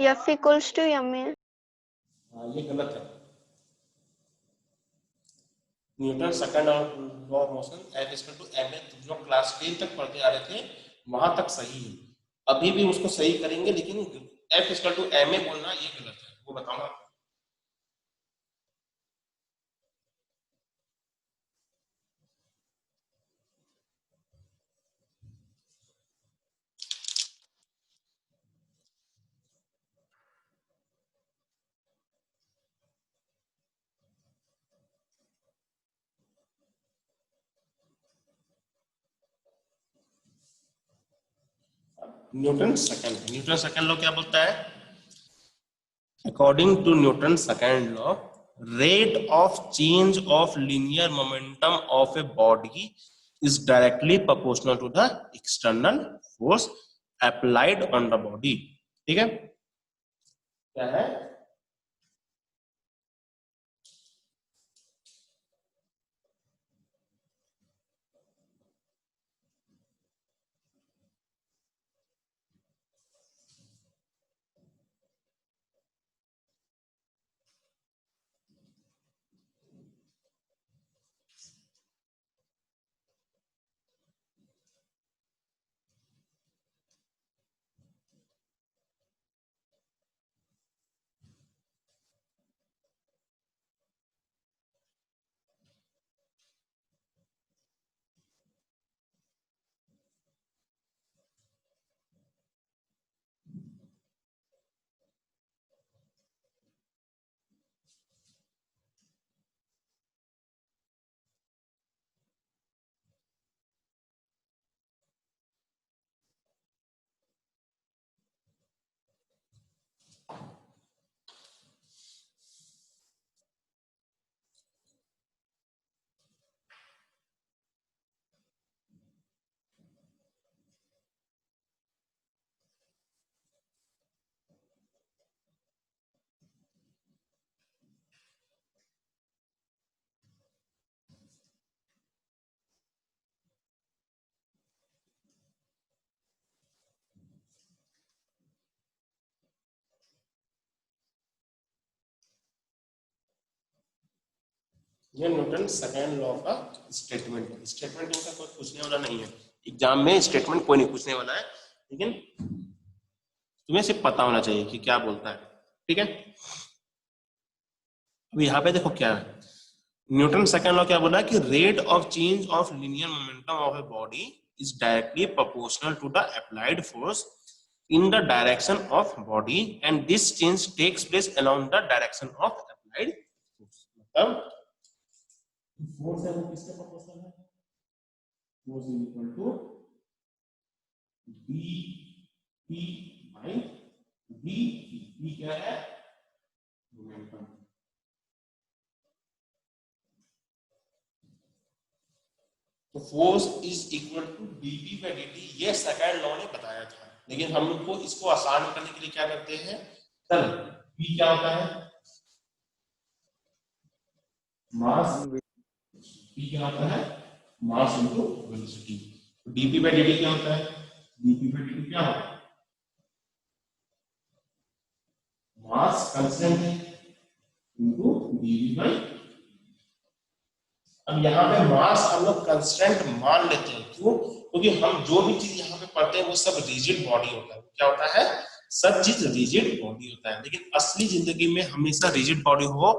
F equals to ma। ये गलत है। Newton second law of motion F equal to ma, जो क्लास 10 तक पढ़ते आ रहे थे वहां तक सही है। अभी भी उसको सही करेंगे, लेकिन F इक्वल टू ma बोलना ये गलत है, वो बताऊंगा। न्यूटन सेकंड लॉ क्या बोलता है? According to Newton second law, rate of change of linear momentum of a body is directly proportional to the external force applied on the body। ठीक है, क्या है? ये न्यूटन सेकंड लॉ का statement है। स्टेटमेंट इनका कोई पूछने वाला नहीं है एग्जाम में, स्टेटमेंट कोई नहीं पूछने वाला है, लेकिन तुम्हें सिर्फ पता होना चाहिए कि क्या बोलता है। ठीक है, अब यहाँ पे देखो क्या है, न्यूटन सेकंड लॉ क्या बोला कि rate of change of linear momentum of a body is directly proportional to the applied force in the direction of body and this change takes place along the direction of applied force। मतलब force है वो किसके proportional है, force is equal to B P by D. P क्या है, momentum. तो force is equal to dp by dt, ये second law ने बताया था, लेकिन हम लोग को इसको आसान करने के लिए क्या करते हैं, चल v क्या होता है, मास। v क्या होता है, mass into velocity. dp by dt क्या होता है, dp बाई dt क्या होता है, मास कांस्टेंट है इनटू dv बाई। अब यहाँ पे मास हम लोग कांस्टेंट मान लेते हैं, क्यों, क्योंकि हम जो भी चीज यहाँ पे पढ़ते हैं वो सब रिजिड बॉडी होता है। क्या होता है, सब चीज रिजिड बॉडी होता है, लेकिन असली जिंदगी में हमेशा रिजिड बॉडी हो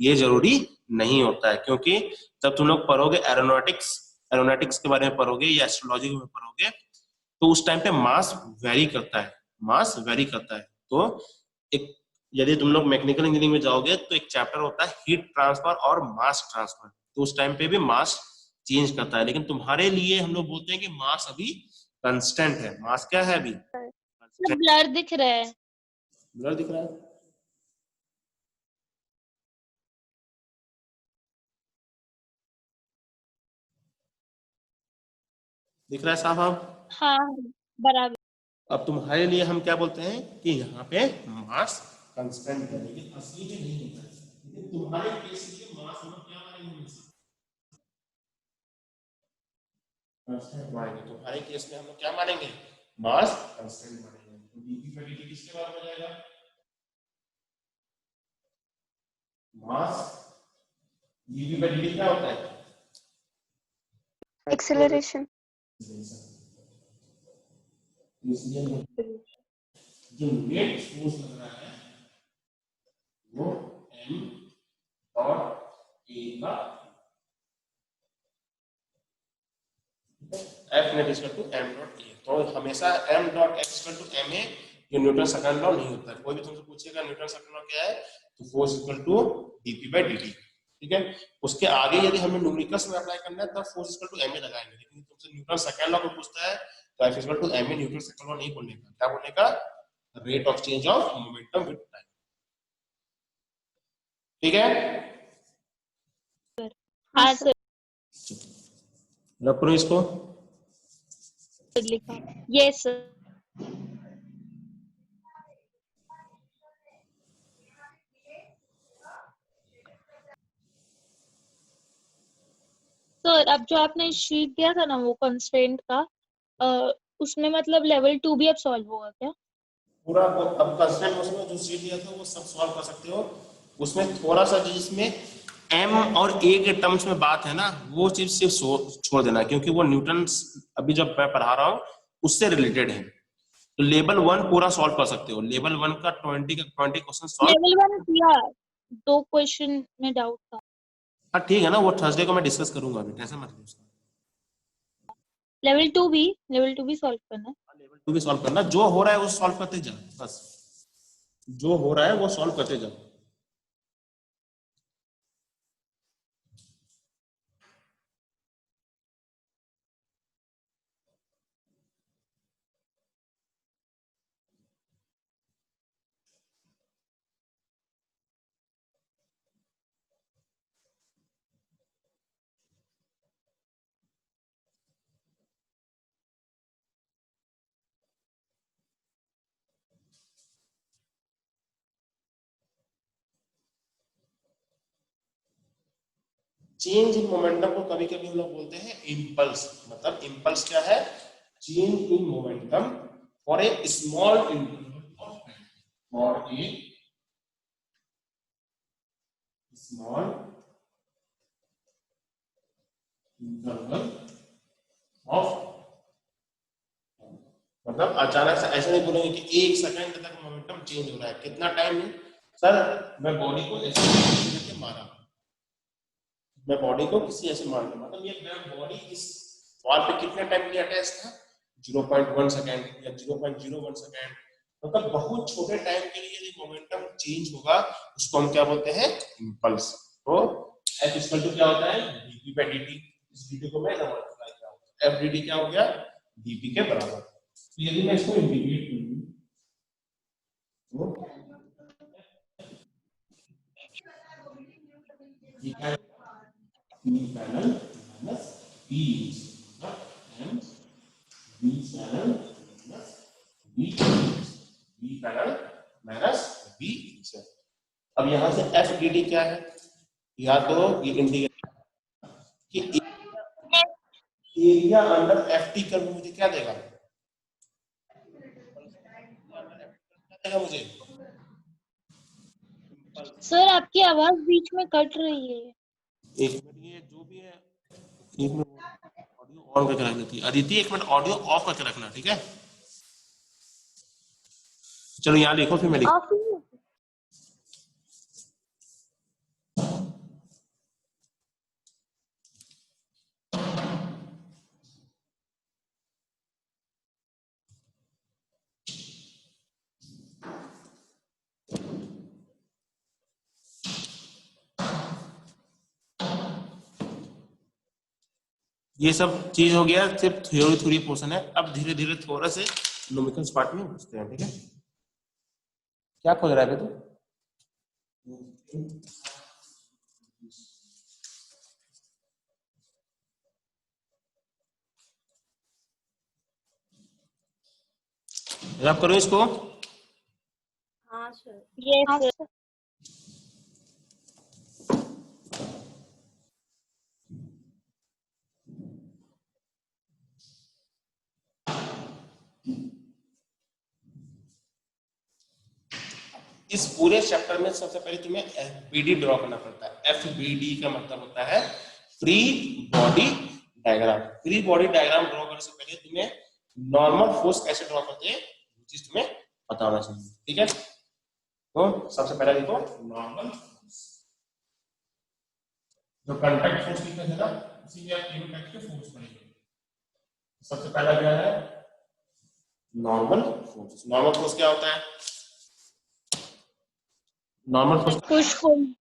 ये जरूरी नहीं होता है, क्योंकि जब तुम लोग पढ़ोगे एरोनॉटिक्स के बारे में पढ़ोगे या एस्ट्रोलॉजी में पढ़ोगे, तो उस टाइम पे मास वेरी करता है, मास वेरी करता है। तो एक यदि तुम लोग मैकेनिकल इंजीनियरिंग में जाओगे तो एक चैप्टर होता है हीट ट्रांसफर और मास ट्रांसफर, तो उस टाइम पे भी मास चेंज करता है, लेकिन तुम्हारे लिए हम लोग बोलते हैं कि मास अभी कांस्टेंट है। मास क्या है अभी, ब्लर दिख रहा है, ब्लर दिख रहा है। दिख रहा है साहब आप, हाँ बराबर। अब तुम्हारे लिए हम क्या बोलते हैं कि यहाँ पे मास कांस्टेंट है, लेकिन असली में नहीं होता है, लेकिन तुम्हारे केस में मास हम लोग क्या मानेंगे, कांस्टेंट मानेंगे। तुम्हारे केस में हम लोग क्या मानेंगे, मास कांस्टेंट मानेंगे। तो dp बाई dt किसके बारे में जाएगा, मास। dp बाई dt क्या होता है, एक्सेलरेशन। इसलिए जो नेट फोर्स लग रहा है वो m डॉट a का F net equal to m dot a। तो हमेशा m dot x equal to ma, ये न्यूटन सेकंड लॉ नहीं होता है। कोई भी तुमसे पूछेगा न्यूटन सेकंड लॉ क्या है, तो force equal to dp by dt। ठीक है, उसके आगे यदि हमें न्यूमेरिकल्स में अप्लाई करना है तब फोर्स इक्वल टू ma लगाएंगे, लेकिन तुमसे न्यूटन सेकंड लॉ को पूछता है तो F equal to ma, Newton second law नहीं बोलने का, क्या बोलने का, rate of change of momentum with time. ठीक है, हाँ सर रखो इसको। लिखा, यस सर। सर अब जो आपने शीट दिया था ना वो कंस्ट्रेंट का, उसमें मतलब लेवल 2 भी अब सॉल्व होगा क्या? पूरा अब कंस्टेंट उसमें जो शीट दिया था वो सब सॉल्व कर सकते हो। उसमें थोड़ा सा जिसमें m और a के टर्म्स में बात है ना, वो चीज सिर्फ छोड़ देना, क्योंकि वो न्यूटन अभी जब मैं पढ़ा रहा हूँ उससे रिलेटेड है। तो लेवल 1 पूरा सॉल्व कर सकते हो, लेवल 1 का 20 क्वेश्चन सॉल्व। लेवल 1 किया, 2 क्वेश्चन में डाउट था। हाँ ठीक है ना, वो थर्सडे को मैं डिस्कस करूंगा, अभी टेंशन मत लो उसका। लेवल 2 भी सॉल्व करना है। लेवल 2 भी सॉल्व करना, जो हो रहा है वो सॉल्व करते जाओ, बस जो हो रहा है वो सॉल्व करते जाओ। चेंज इन मोमेंटम को कभी कभी हम लोग बोलते हैं इम्पल्स। मतलब इम्पल्स क्या है, change in momentum for a small interval of time, for a small interval of, मतलब अचानक से ऐसा नहीं बोलेंगे कि 1 सेकंड तक मोमेंटम चेंज हो रहा है। कितना टाइम में सर, मैं बॉडी को ऐसे करके मारा, मैं बॉडी को किसी ऐसे मार के, मतलब ये बॉडी इस वॉल पे कितने टाइम के लिए अटैच था, 0.1 सेकंड या 0.01 सेकंड, मतलब बहुत छोटे टाइम के लिए यदि मोमेंटम चेंज होगा उसको हम क्या बोलते हैं, इंपल्स। तो F इक्वल टू क्या होता है, dp by dt। इस dt को मैं मल्टीप्लाई किया, F dt क्या हो गया, dp के बराबर। तो यदि मैं इसको इंटीग्रेट करूं तो ये क्या है, P parallel minus P and B parallel minus B parallel minus B। अब यहां से F dt क्या है, या तो ये इंटीग्रेट कि एरिया अंडर ft कर मुझे क्या देगा, मुझे सर आपकी आवाज बीच में कट रही है। एक मिनट, ये जो भी है एक मिनट ऑडियो ऑन करके रखनी थी अदिति, एक मिनट ऑडियो ऑफ करके रखना, ठीक है। चलो यहाँ लिखो फिर मैं लिखो। ये सब चीज हो गया, सिर्फ थ्योरी थ्योरी पोर्शन है। अब धीरे धीरे थोड़ा से न्यूमेरिकल्स पार्ट में घुसते हैं, ठीक है। क्या खोज रहा है तू, रब करो इसको। हाँ सर। Yes sir. इस पूरे चैप्टर में सबसे पहले तुम्हें एफबीडी ड्रॉ करना पड़ता है। एफबीडी का मतलब होता है free body diagram. Free body diagram draw करने से पहले तुम्हें नॉर्मल फोर्स कैसे ड्रॉ करते हैं वो चीज तुम्हें पता होना चाहिए, ठीक है। तो सबसे पहले देखो नॉर्मल फोर्स, जो कांटेक्ट फोर्स लिखा है ना उसी में आप इम्पैक्ट के फोर्स पढ़ेंगे। सबसे पहला क्या है, नॉर्मल फोर्स। नॉर्मल फोर्स क्या होता है, normal force push pull.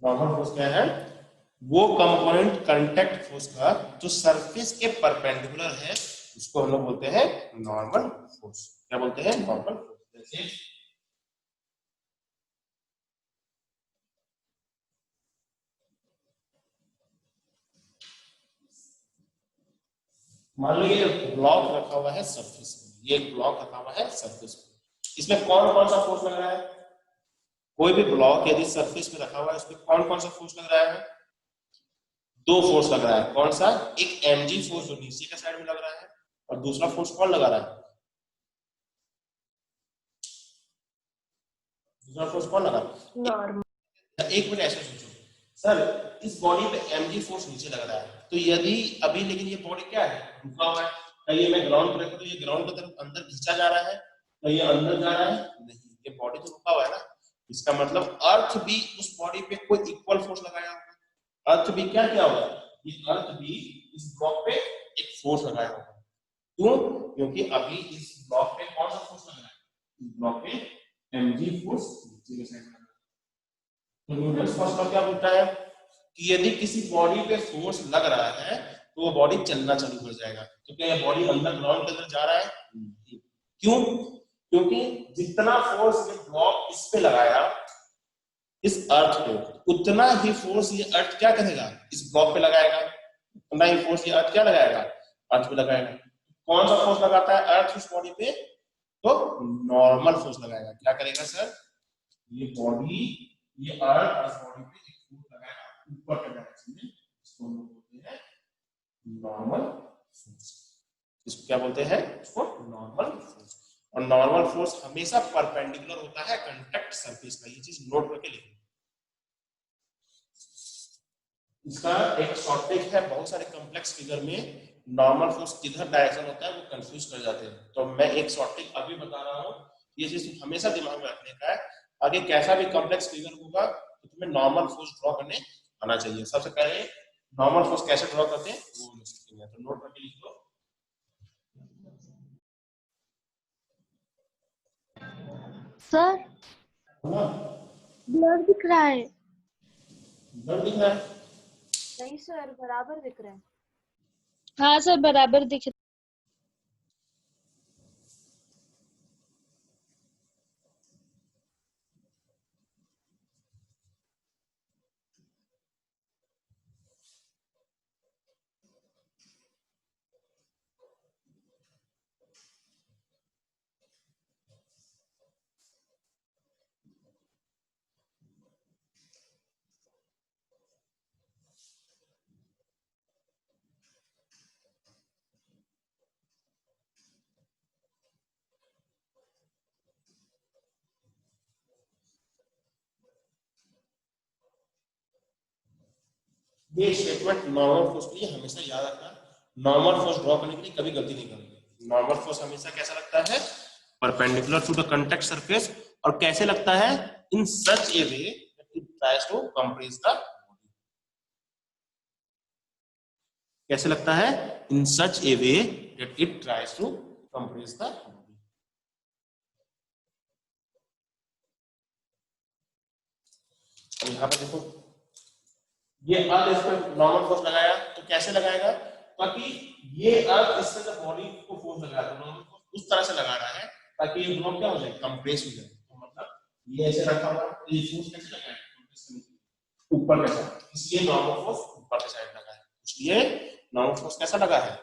Normal force क्या है, वो कंपोनेंट कांटेक्ट फोर्स का जो सरफेस के परपेंडिकुलर है उसको हम लोग बोलते हैं नॉर्मल फोर्स। क्या बोलते हैं, नॉर्मल फोर्स। जैसे मान लो ये ब्लॉक रखा हुआ है सरफेस पे, ये ब्लॉक रखा हुआ है सरफेस पे, इसमें कौन कौन सा फोर्स लग रहा है, कोई भी ब्लॉक यदि सरफेस पे रखा हुआ है उसमें कौन कौन सा फोर्स लग रहा है, दो फोर्स लग रहा है। कौन सा, एक mg फोर्स जो नीचे का साइड में लग रहा है और दूसरा फोर्स कौन लगा रहा है, दूसरा फोर्स कौन लगा रहा है, नॉर्मल। एक मिनट ऐसे सोचो सर, इस बॉडी पे mg फोर्स नीचे लग रहा है, तो यदि अभी लेकिन ये बॉडी क्या है, रुका हुआ है, कहीं मैं ग्राउंड पर रखूं तो ये ग्राउंड की तरफ अंदर खींचा जा रहा है, कहीं अंदर जा रहा है, नहीं, ये बॉडी तो रुका हुआ है ना। इसका मतलब अर्थ भी उस बॉडी पे कोई इक्वल फोर्स लगाया होगा। अर्थ भी क्या किया होगा, ये अर्थ भी इस ब्लॉक पे एक फोर्स लगाया होगा। क्यों, क्योंकि अभी इस ब्लॉक पे कौन सा फोर्स लग रहा है, इस ब्लॉक पे mg फोर्स नीचे के साइड में। तो न्यूटन्स फर्स्ट लॉ क्या बोलता है कि यदि किसी बॉडी पे फोर्स लग रहा है तो वो बॉडी चलना चालू कर जाएगा। तो क्या ये बॉडी अंदर ग्राउंड के अंदर जा रहा है, क्यों, क्योंकि जितना फोर्स ये ब्लॉक इस पे लगाया इस अर्थ पे, उतना ही फोर्स ये अर्थ क्या करेगा, इस ब्लॉक पे लगाएगा, उतना ही फोर्स ये अर्थ क्या लगाएगा, अर्थ पे लगाएगा। कौन सा फोर्स लगाता है अर्थ उस बॉडी पे, तो नॉर्मल फोर्स लगाएगा। क्या करेगा सर, ये बॉडी, ये अर्थ इस बॉडी पे एक फोर्स लगाएगा ऊपर के डायरेक्शन में, इसको हम लोग बोलते हैं नॉर्मल फोर्स। इसको क्या बोलते हैं, इसको नॉर्मल फोर्स। और नॉर्मल फोर्स हमेशा परपेंडिकुलर होता है कांटेक्ट सरफेस का, ये चीज नोट करके लिखो। इसका एक शॉर्ट ट्रिक है, बहुत सारे कॉम्प्लेक्स फिगर में नॉर्मल फोर्स किधर डायरेक्शन होता है वो कंफ्यूज कर जाते हैं, तो मैं एक शॉर्ट ट्रिक अभी बता रहा हूँ, ये चीज हमेशा दिमाग में रखने का है। आगे कैसा भी कॉम्प्लेक्स फिगर होगा तो तुम्हें नॉर्मल फोर्स ड्रॉ करने आना चाहिए। सबसे पहले नॉर्मल फोर्स कैसे ड्रॉ करते हैं वो हम सीखेंगे, तो नोट करके लिख लो। सर ब्लर दिख रहा है। ब्लर दिख रहा है? नहीं सर, बराबर दिख रहा है। हाँ सर बराबर दिख ये स्टेटमेंट नॉर्मल फोर्स के लिए हमेशा याद रखना। नॉर्मल फोर्स ड्रॉ करने के लिए कभी गलती नहीं करोगे। नॉर्मल फोर्स हमेशा कैसा लगता है, perpendicular to the contact surface, और कैसे लगता है, in such a way that it tries to compress the body. कैसे लगता है, in such a way that it tries to compress the body. यहाँ पे देखो, ये अर्थ इस पर नॉर्मल फोर्स लगाया तो कैसे लगाएगा, ताकि ये अर्थ इस पर बॉडी को फोर्स लगाया तो नॉर्मल फोर्स उस तरह से लगा रहा है ताकि ये ब्लॉक क्या हो जाए, कंप्रेस हो जाए। तो मतलब ये ऐसे रखा हुआ है, ये फोर्स कैसे लगाएगा, कंप्रेस करने के लिए ऊपर के साइड, इसलिए नॉर्मल फोर्स ऊपर के साइड लगा है। इसलिए नॉर्मल फोर्स कैसा लगा है,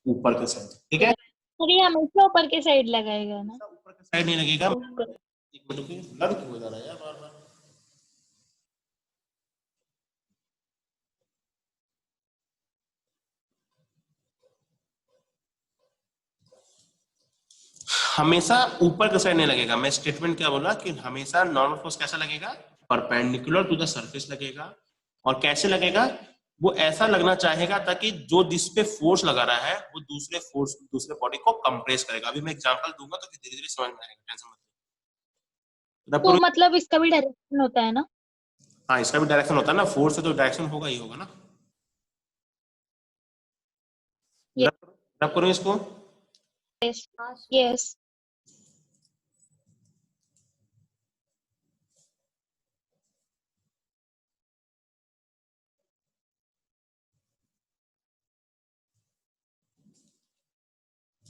ऊपर के साइड। ठीक है, और ये हमेशा ऊपर के साइड लगाएगा ना, ऊपर के साइड नहीं लगेगा। एक मिनट रुकिए, ब्लर क्यों हो जा रहा है यार बार बार। हमेशा ऊपर के साइड नहीं लगेगा। मैं स्टेटमेंट क्या बोला कि हमेशा नॉर्मल फोर्स कैसा लगेगा, परपेंडिकुलर टू द सरफेस लगेगा। और कैसे लगेगा, वो ऐसा लगना चाहेगा ताकि जो जिस पे फोर्स लगा रहा है वो दूसरे बॉडी को कंप्रेस करेगा। अभी मैं एग्जांपल दूंगा तो धीरे धीरे समझ में आएगा, टेंशन मत तो लो। मतलब इसका भी डायरेक्शन होता है ना। हाँ, इसका भी डायरेक्शन होता है ना, फोर्स से तो डायरेक्शन होगा ही होगा ना। रब करूं इसको, यस यस।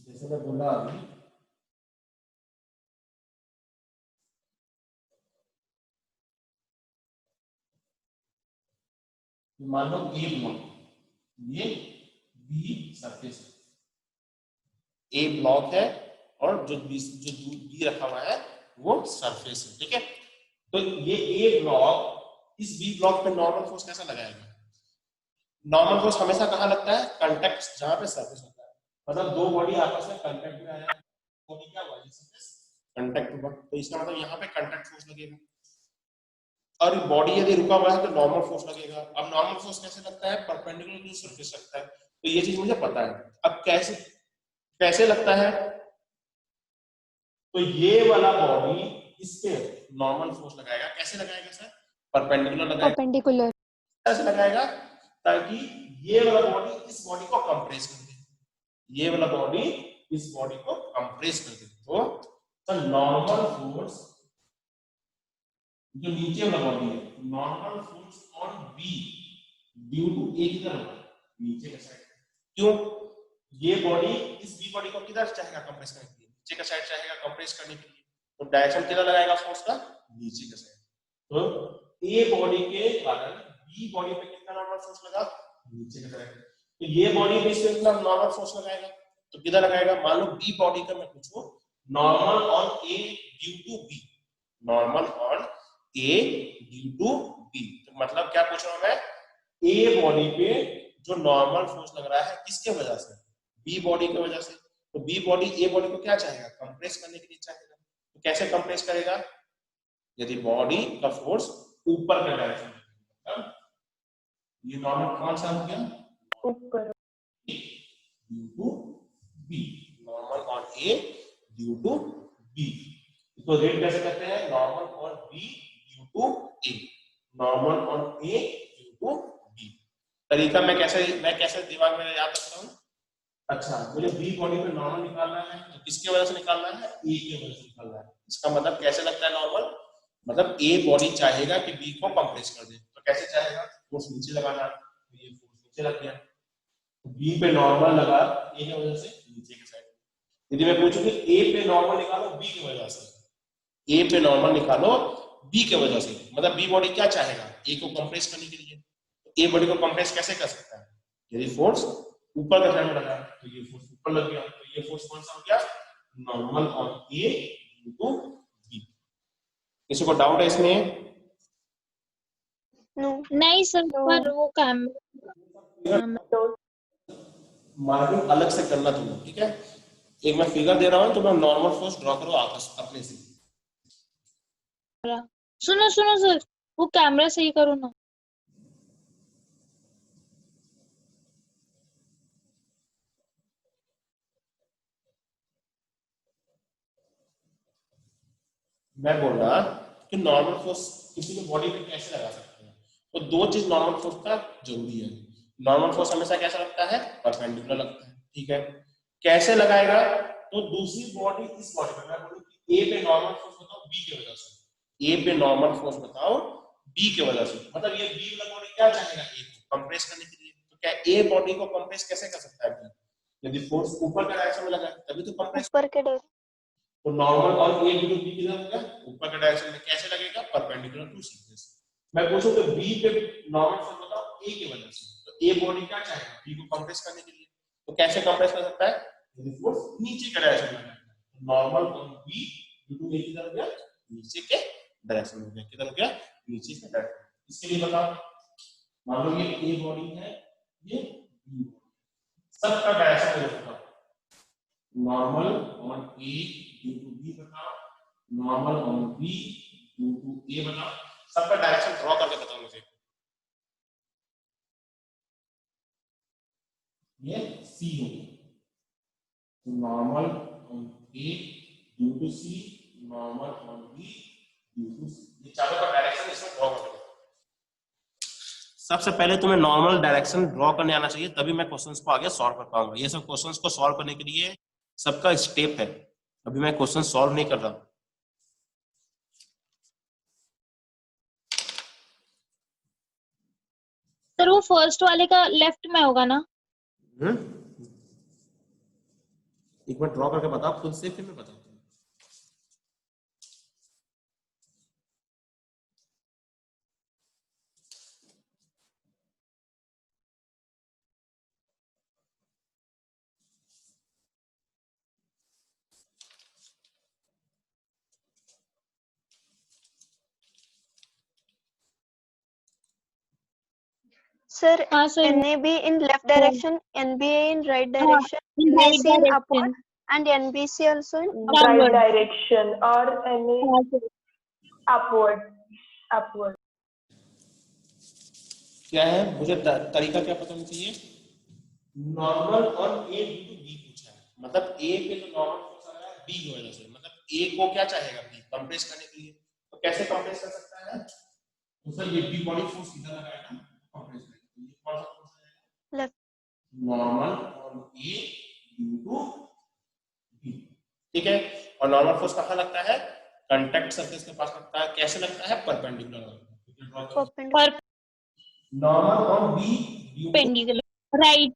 जैसे मैं बोला अभी, मान लो ए ब्लॉक, ये बी सरफेस, ए ब्लॉक है और जो बी रखा हुआ है वो सरफेस है। ठीक है, तो ये ए ब्लॉक इस बी ब्लॉक पे नॉर्मल फोर्स कैसा लगाएगा, नॉर्मल फोर्स हमेशा कहाँ लगता है, कांटेक्ट जहां पे सरफेस होता है। मतलब दो बॉडी आपस में कांटेक्ट में आया, बॉडी क्या हुआ, ये सरफेस कांटेक्ट हुआ, तो इसका मतलब यहाँ पे कांटेक्ट फोर्स लगेगा। और बॉडी यदि रुका हुआ है तो नॉर्मल फोर्स लगेगा। अब नॉर्मल फोर्स कैसे लगता है, परपेंडिकुलर टू सरफेस लगता है, तो ये चीज मुझे पता है। अब कैसे लगता है, तो ये वाला बॉडी इस पे नॉर्मल फोर्स लगाएगा। कैसे लगाएगा सर, परपेंडिकुलर लगाएगा। परपेंडिकुलर। कैसे लगाएगा, ताकि ये वाला बॉडी इस बॉडी को कंप्रेस कर दे, ये वाला बॉडी इस बॉडी को कंप्रेस कर दे। तो नॉर्मल फोर्स जो नीचे वाला बॉडी है, normal force on B due to A किधर होगा, नीचे का साइड। क्यों, ये बॉडी इस बी बॉडी को किधर चाहेगा कंप्रेस करने के लिए, नीचे का साइड चाहेगा कंप्रेस करने के लिए, तो डायरेक्शन किधर लगाएगा फोर्स का, नीचे का साइड। तो ए बॉडी के कारण बी बॉडी पे कितना नॉर्मल फोर्स लगा, नीचे का साइड। तो ये बॉडी भी इस पे कितना नॉर्मल फोर्स लगाएगा, तो किधर लगाएगा? मान लो बी बॉडी का मैं पूछूं, normal on A due to B, normal on A due to B, तो मतलब क्या पूछ रहा हूं मैं? ए बॉडी पे जो नॉर्मल फोर्स लग रहा है किसके वजह से? बी बॉडी की वजह से। तो बी बॉडी ए बॉडी को क्या चाहेगा? कंप्रेस करने के लिए चाहेगा। तो कैसे कंप्रेस करेगा? यदि बॉडी का फोर्स ऊपर का डायरेक्शन, मतलब ये नॉर्मल कौन सा हो गया? ऊपर due to B, normal on A due to B. तो रेट कैसे करते हैं? Normal on B due to A, normal on A due to B. तरीका मैं कैसे दिमाग में याद रखता हूँ? अच्छा, मुझे बी बॉडी पे नॉर्मल निकालना है, तो किसकी वजह से निकालना है? ए की वजह से निकालना है। इसका मतलब कैसे लगता है नॉर्मल? मतलब ए बॉडी चाहेगा कि बी को कंप्रेस कर दे, तो कैसे चाहेगा? फोर्स नीचे लगाना, तो ये फोर्स नीचे लग गया, बी पे नॉर्मल लगा ए की वजह से नीचे की साइड। यदि मैं पूछूं कि ए पे नॉर्मल निकालो बी की वजह से, ए पे नॉर्मल निकालो बी की वजह से, मतलब बी बॉडी क्या चाहेगा? ए को कंप्रेस करने के लिए। तो ए बॉडी को कंप्रेस कैसे कर सकता है? यदि फोर्स ऊपर का साइड में लगा तो ये फोर्स ऊपर लग गया, तो ये फोर्स कौन सा हो गया? Normal on A into B. किसी को डाउट है इसमें? नो नहीं सर, पर वो काम मार्किंग अलग से करना तुम्हें, ठीक है? एक मैं फिगर दे रहा हूं, तो मैं नॉर्मल फोर्स ड्रॉ करो आपस अपने से। सुनो सुनो सर, वो कैमरा सही करो ना। मैं बोल रहा कि नॉर्मल फोर्स किसी भी बॉडी पे कैसे लगा सकते हैं? तो दो चीज नॉर्मल फोर्स का जरूरी है। नॉर्मल फोर्स हमेशा कैसा लगता है? परपेंडिकुलर लगता है, ठीक है? कैसे लगाएगा? तो दूसरी बॉडी इस बॉडी पे, मैं बोलूं कि ए पे नॉर्मल फोर्स बताओ बी की वजह से, ए पे नॉर्मल फोर्स बताओ बी की वजह से, मतलब ये बी वाला बॉडी क्या चाहेगा? ए को कंप्रेस करने के लिए। तो क्या ए बॉडी को कंप्रेस कैसे कर सकता है? यदि फोर्स ऊपर के डायरेक्शन में लगा तभी तो कंप्रेस। ऊपर के डर तो नॉर्मल और ए बिंदु बी किधर होगा? ऊपर के डायरेक्शन में। कैसे लगेगा? Perpendicular to surface. मैं पूछूं तो बी पे नॉर्मल फोर्स बताओ ए की वजह से, तो ए बॉडी क्या चाहेगा? बी को कंप्रेस करने के लिए। तो कैसे कंप्रेस कर सकता है? यदि फोर्स नीचे के डायरेक्शन में लगा, normal on B due to A किधर हो गया? नीचे के डायरेक्शन में। किधर हो गया? नीचे के डायरेक्शन। इसके लिए बताओ, मान लो ये ए बॉडी है, ये बी बॉडी, सबका डायरेक्शन बताओ। Normal on A due to B बताओ, normal on B due to A बताओ, सबका डायरेक्शन ड्रॉ करके बताओ मुझे। ये सी हो गया, तो normal on A due to C, normal on B due to C, ये चारों का डायरेक्शन इसमें ड्रॉ करके बताओ। सबसे पहले तुम्हें नॉर्मल डायरेक्शन ड्रॉ करने आना चाहिए, तभी मैं क्वेश्चंस को आगे सॉल्व कर पाऊंगा। ये सब क्वेश्चंस को सॉल्व करने के लिए सबका स्टेप है, अभी मैं क्वेश्चन सॉल्व नहीं कर रहा। सर वो फर्स्ट वाले का लेफ्ट में होगा ना? एक बार ड्रॉ करके बताओ खुद से, फिर मैं बताता हूँ। sir. हाँ sir, NAB in left direction, NBA in right हाँ, direction, in right NAC in upward, direction, and NBC also in Downward. right direction, or NA हाँ सर। upward. क्या है? मुझे तरीका क्या पता होना चाहिए? नॉर्मल और ए ड्यू टू बी पूछा है, मतलब ए पे तो नॉर्मल फोर्स आ रहा है बी की वजह से, मतलब ए को क्या चाहेगा? बी कंप्रेस करने के लिए। तो कैसे कंप्रेस कर सकता है? तो सर ये बी बॉडी फोर्स किधर लगाएगा? कंप्रेस करने के लिए। कौन सा फोर्स आएगा? Left. Normal on A due to B, ठीक है? और नॉर्मल फोर्स कहां लगता है? कांटेक्ट सरफेस के पास लगता है। कैसे लगता है? Perpendicular. Perpendicular. Normal on B due to Perpendicular, right.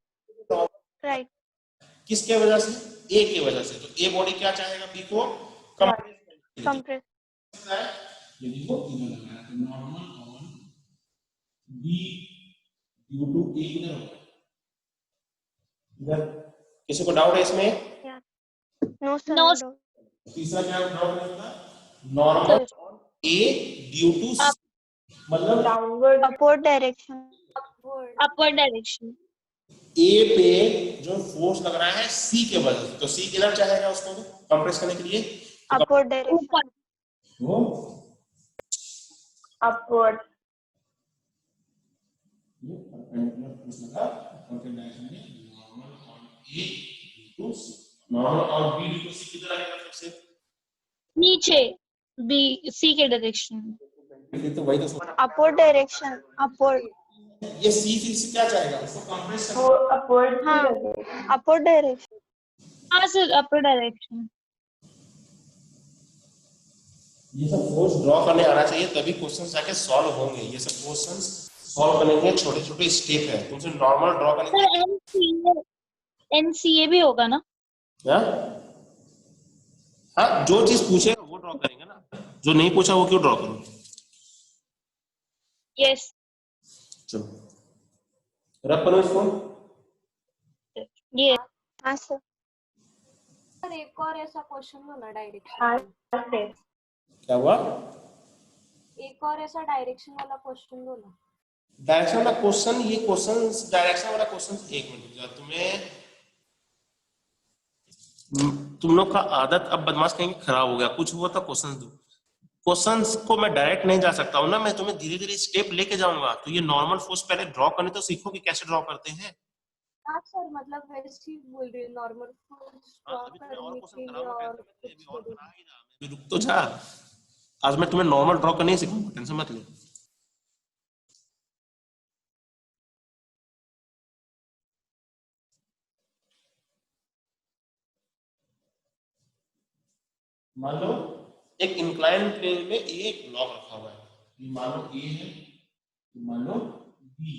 Right. किसके वजह से? ए की वजह से। तो ए बॉडी क्या चाहेगा? बी को कंप्रेस Compress. करना है, यदि वो इधर लगाया तो normal on B due to A किधर होगा? इधर किसी को डाउट है इसमें? No sir, No, no. तीसरा क्या ड्रॉ करेगा? नॉर्मल ए ड्यू टू मतलब downward, upward direction. upward direction. A पे जो फोर्स लग रहा है सी के वजह से, तो सी किधर चाहेगा उसको कंप्रेस करने के लिए? Upward direction. ऊपर. वो अपवर्ड, ये परपेंडिकुलर फोर्स लगा कॉन्टेंट डायरेक्शन में normal on A due to C, normal on B due to C किधर आएगा सबसे? नीचे B C के डायरेक्शन. ये तो वही तो सोच, Upward direction. Upward. ये सी फिर से क्या चाहेगा उसको कंप्रेस वो करना? अपवर्ड हाँ. Upward direction. हाँ सर, upward direction. ये सब फोर्स ड्रॉ करने आना चाहिए, तभी क्वेश्चंस जाके सॉल्व होंगे। ये सब क्वेश्चंस सॉल्व करने के छोटे छोटे स्टेप है, तुमसे नॉर्मल ड्रॉ करने सर NCA भी होगा ना? हाँ हाँ, जो चीज पूछेगा वो ड्रॉ करेंगे ना, जो नहीं पूछा वो क्यों ड्रॉ करेंगे? Yes. चलो रब करो इसको। ये हाँ सर. सर एक और ऐसा क्वेश्चन लो ना डायरेक्शन, हाँ से क्या हुआ? एक और ऐसा डायरेक्शन वाला क्वेश्चन लो ना। डायरेक्शन वाला क्वेश्चन, ये क्वेश्चन डायरेक्शन वाला क्वेश्चन, एक मिनट रुक जा, तुम लोग का आदत अब बदमाश कहीं खराब हो गया। कुछ हुआ था क्वेश्चंस दो, क्वेश्चंस को मैं डायरेक्ट नहीं जा सकता हूँ ना, मैं तुम्हें धीरे धीरे स्टेप लेके जाऊंगा। तो ये नॉर्मल फोर्स पहले ड्रॉ करने तो सीखो कि कैसे ड्रॉ करते हैं। हाँ सर, मतलब वैसे ही बोल रही हूँ, नॉर्मल अभी तुम्हें और करने क्वेश्चन के लिए कराऊंगा, और टेंशन मत ले, अभी कुछ और बोलो। करा ही जा, अभी रुक तो जा। आज मैं तुम्हें नॉर्मल ड्रॉ करने ही सिखाऊंगा, टेंशन मत ले। मान लो एक इंक्लाइन प्लेन में एक ब्लॉक रखा हुआ है, ये मान लो ए है, ये मान लो बी।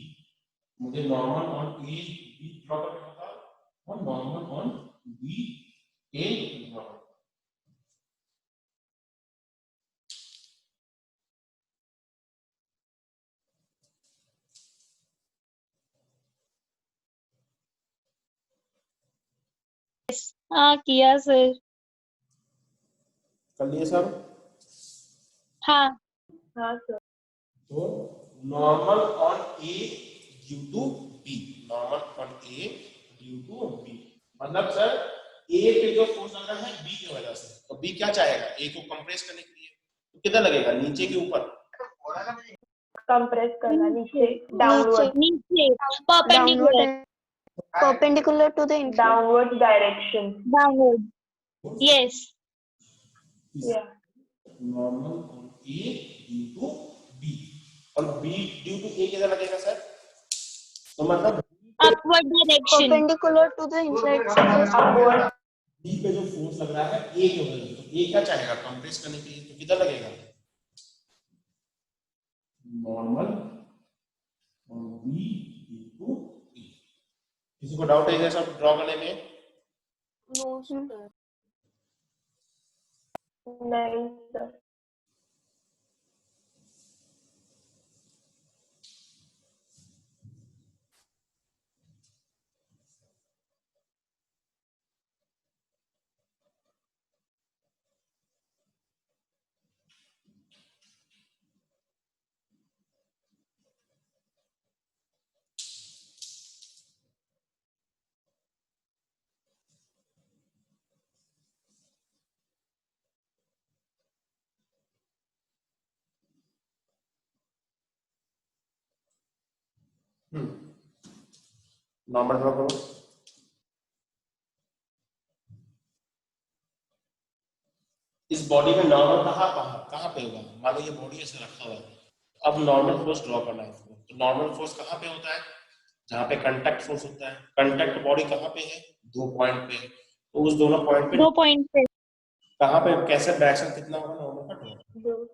मुझे normal on A B draw करना था और normal on B A draw करना। हाँ किया सर. कर लिए सब? हाँ. हाँ सर, तो normal on A due to B, normal on A due to B मतलब सर ए पे जो फोर्स लग रहा है बी की वजह से, तो बी क्या चाहेगा? ए को कंप्रेस करने के लिए, तो किधर लगेगा? नीचे के ऊपर? कंप्रेस करना नीचे, डाउनवर्ड, नीचे perpendicular. Perpendicular to the inflow. Downward direction, Downward. Yes. या normal on A due to B, और बी ड्यू टू ए किधर लगेगा सर? तो मतलब Upward direction. Perpendicular to the inside surface. Upward, B पे जो फोर्स लग रहा है ए की वजह से, तो ए क्या चाहेगा? कंप्रेस करने के लिए, तो किधर लगेगा? Normal on B due to A. किसी को डाउट है ये सब ड्रॉ करने में? No sir. नहीं सर, नॉर्मल ड्रॉ करो। इस बॉडी में नॉर्मल कहाँ पे होगा? मान लो ये बॉडी ऐसे रखा हुआ है, अब नॉर्मल फोर्स ड्रॉ करना है इसको। तो नॉर्मल फोर्स कहाँ पे होता है? जहाँ पे कंटैक्ट फोर्स होता है। कंटैक्ट बॉडी कहाँ पे है? 2 पॉइंट पे। तो उस दोनों पॉइंट पे 2 point पे. कहाँ पे कैसे डायरेक्शन कितना होगा नॉर्मल का? ड्रॉ। दो,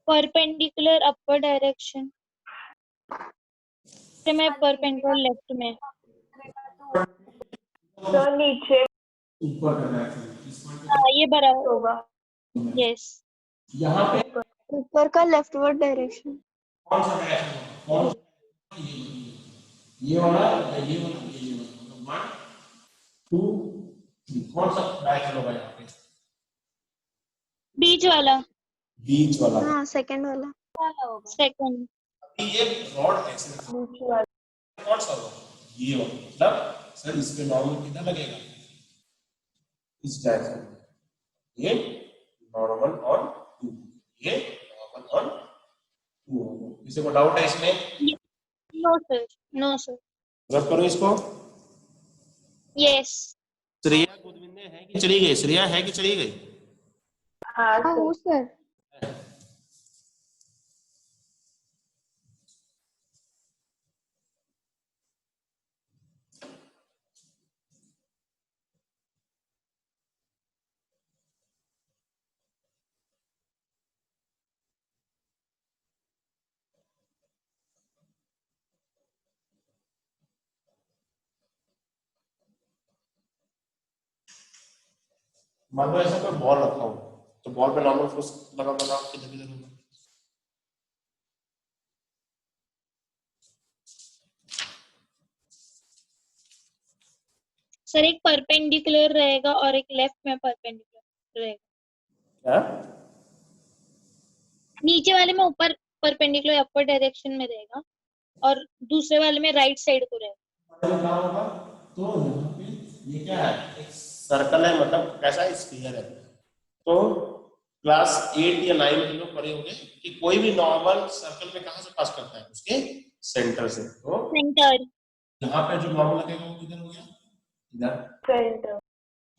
Perpendicular upward direction. से मैं perpendicular left में. सर नीचे, ऊपर का डायरेक्शन इस पॉइंट पे हाँ, ये बराबर होगा यस। यहाँ पे ऊपर का लेफ्टवर्ड डायरेक्शन। कौन सा डायरेक्शन होगा? कौन सा? ये वाला या ये वाला? ये वाला। 1 2 3 कौन सा डायरेक्शन होगा यहाँ पे? बीच वाला, बीच वाला। हाँ सेकंड वाला। वाला होगा। सेकंड। अभी ये रॉड ऐसे बीच वाला। कौन सा होगा? ये वाला। मतलब सर इस पे नॉर्मल कितना लगेगा? इस डायरेक्शन में ये नॉर्मल ऑन 2, ये नॉर्मल ऑन 2। किसी को डाउट है इसमें? No sir, no sir. Rub करो इसको। यस। श्रेया गोदविंदे है कि चली गई? श्रेया है कि चली गई? हाँ हाँ हो सर। मान लो ऐसा कोई बॉल रखा हो तो बॉल पे नॉर्मल फोर्स लगा होगा किधर किधर होगा? सर एक परपेंडिकुलर रहेगा और एक लेफ्ट में परपेंडिकुलर रहेगा। क्या? नीचे वाले में ऊपर परपेंडिकुलर अपर डायरेक्शन में रहेगा और दूसरे वाले में राइट साइड को रहेगा। क्या होगा? तो यहाँ पे ये क्या है? एक सर्कल है, मतलब कैसा स्फीयर है। तो क्लास 8 या 9 में लोग पढ़े होंगे कि कोई भी नॉर्मल सर्कल में कहां से पास करता है? उसके सेंटर से। तो सेंटर। यहाँ पे जो नॉर्मल लगेगा वो किधर हो गया? इधर। सेंटर।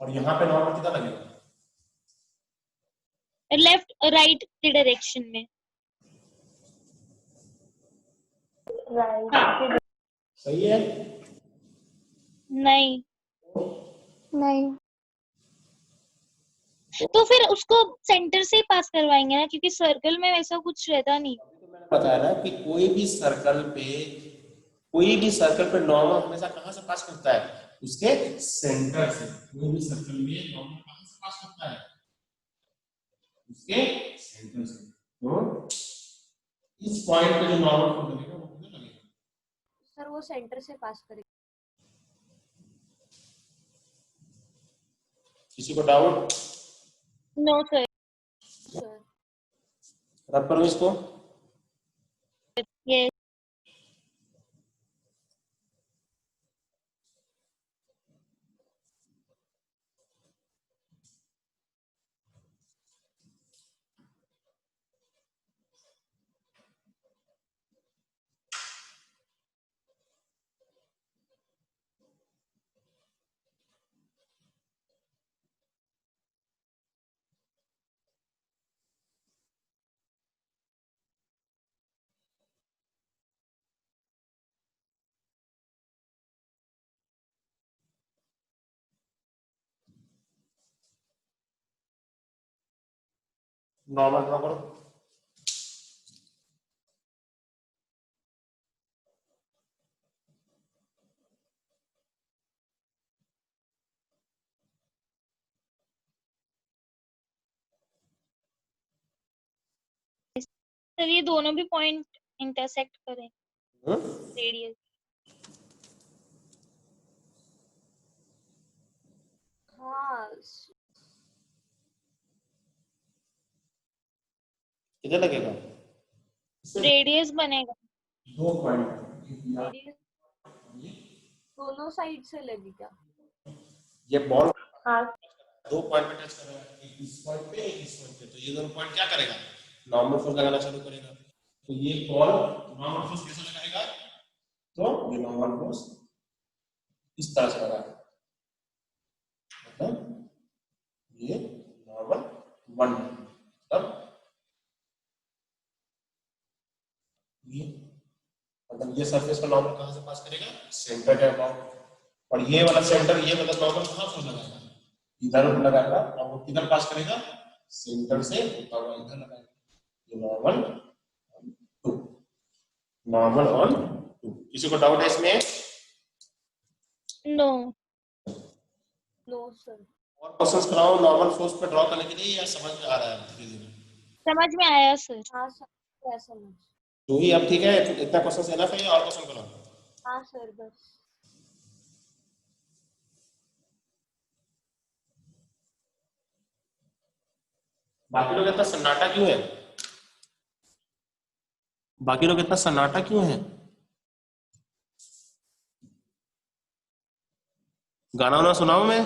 और यहाँ पे नॉर्मल किधर लगेगा? लेफ्ट राइट के डायरेक्शन में। राइट। सही है? नहीं, नहीं। तो फिर उसको सेंटर से ही पास करवाएंगे ना, क्योंकि सर्कल में वैसा कुछ रहता नहीं। तो मैंने बताया ना कि कोई भी सर्कल पे नॉर्मल हमेशा कहां से पास करता है? उसके सेंटर से। कोई भी सर्कल में नॉर्मल कहां से पास करता है? उसके सेंटर से। तो इस पॉइंट पे जो नॉर्मल फोर्स लगेगा वो कितना लगेगा? सर वो सेंटर से पास करेगा। किसी को doubt? No sir. Sir rub करो इसको। यस। नॉर्मल ड्रॉ करो। सर ये दोनों भी पॉइंट इंटरसेक्ट करें हम्म? रेडियस। हाँ किधर लगेगा? रेडियस बनेगा। दो पॉइंट। रेडियस दोनों साइड से लगी क्या? ये बॉल हाँ। दो पॉइंट पे टच कर रहा है, एक इस पॉइंट पे एक इस पॉइंट पे। तो ये दोनों पॉइंट क्या करेगा? नॉर्मल फोर्स लगाना चालू करेगा। तो ये बॉल नॉर्मल फोर्स कैसे लगाएगा? तो ये नॉर्मल फोर्स इस तरह से लगाएगा। मतलब ये नॉर्मल 1, मतलब ये सरफेस पर नॉर्मल कहां से पास करेगा? सेंटर के अबाउट। और ये वाला सेंटर, ये वाला नॉर्मल कहां फोर्स लगाएगा? इधर लगाएगा। और वो किधर पास करेगा? सेंटर से होता हुआ इधर लगाएगा। ये नॉर्मल 2, नॉर्मल ऑन 2। किसी को डाउट है इसमें? नो। No sir. और क्वेश्चंस कराऊं नॉर्मल फोर्स पे ड्रॉ करने के लिए या समझ में आ रहा है धीरे-धीरे? समझ में आया सर। हाँ सर, ऐसा समझ। तो ही अब ठीक है, इतना क्वेश्चन एनफ है या और क्वेश्चन कराऊं? हाँ सर बस। बाकी लोग इतना सन्नाटा क्यों है? बाकी लोग इतना सन्नाटा क्यों है? गाना वाना सुनाऊं मैं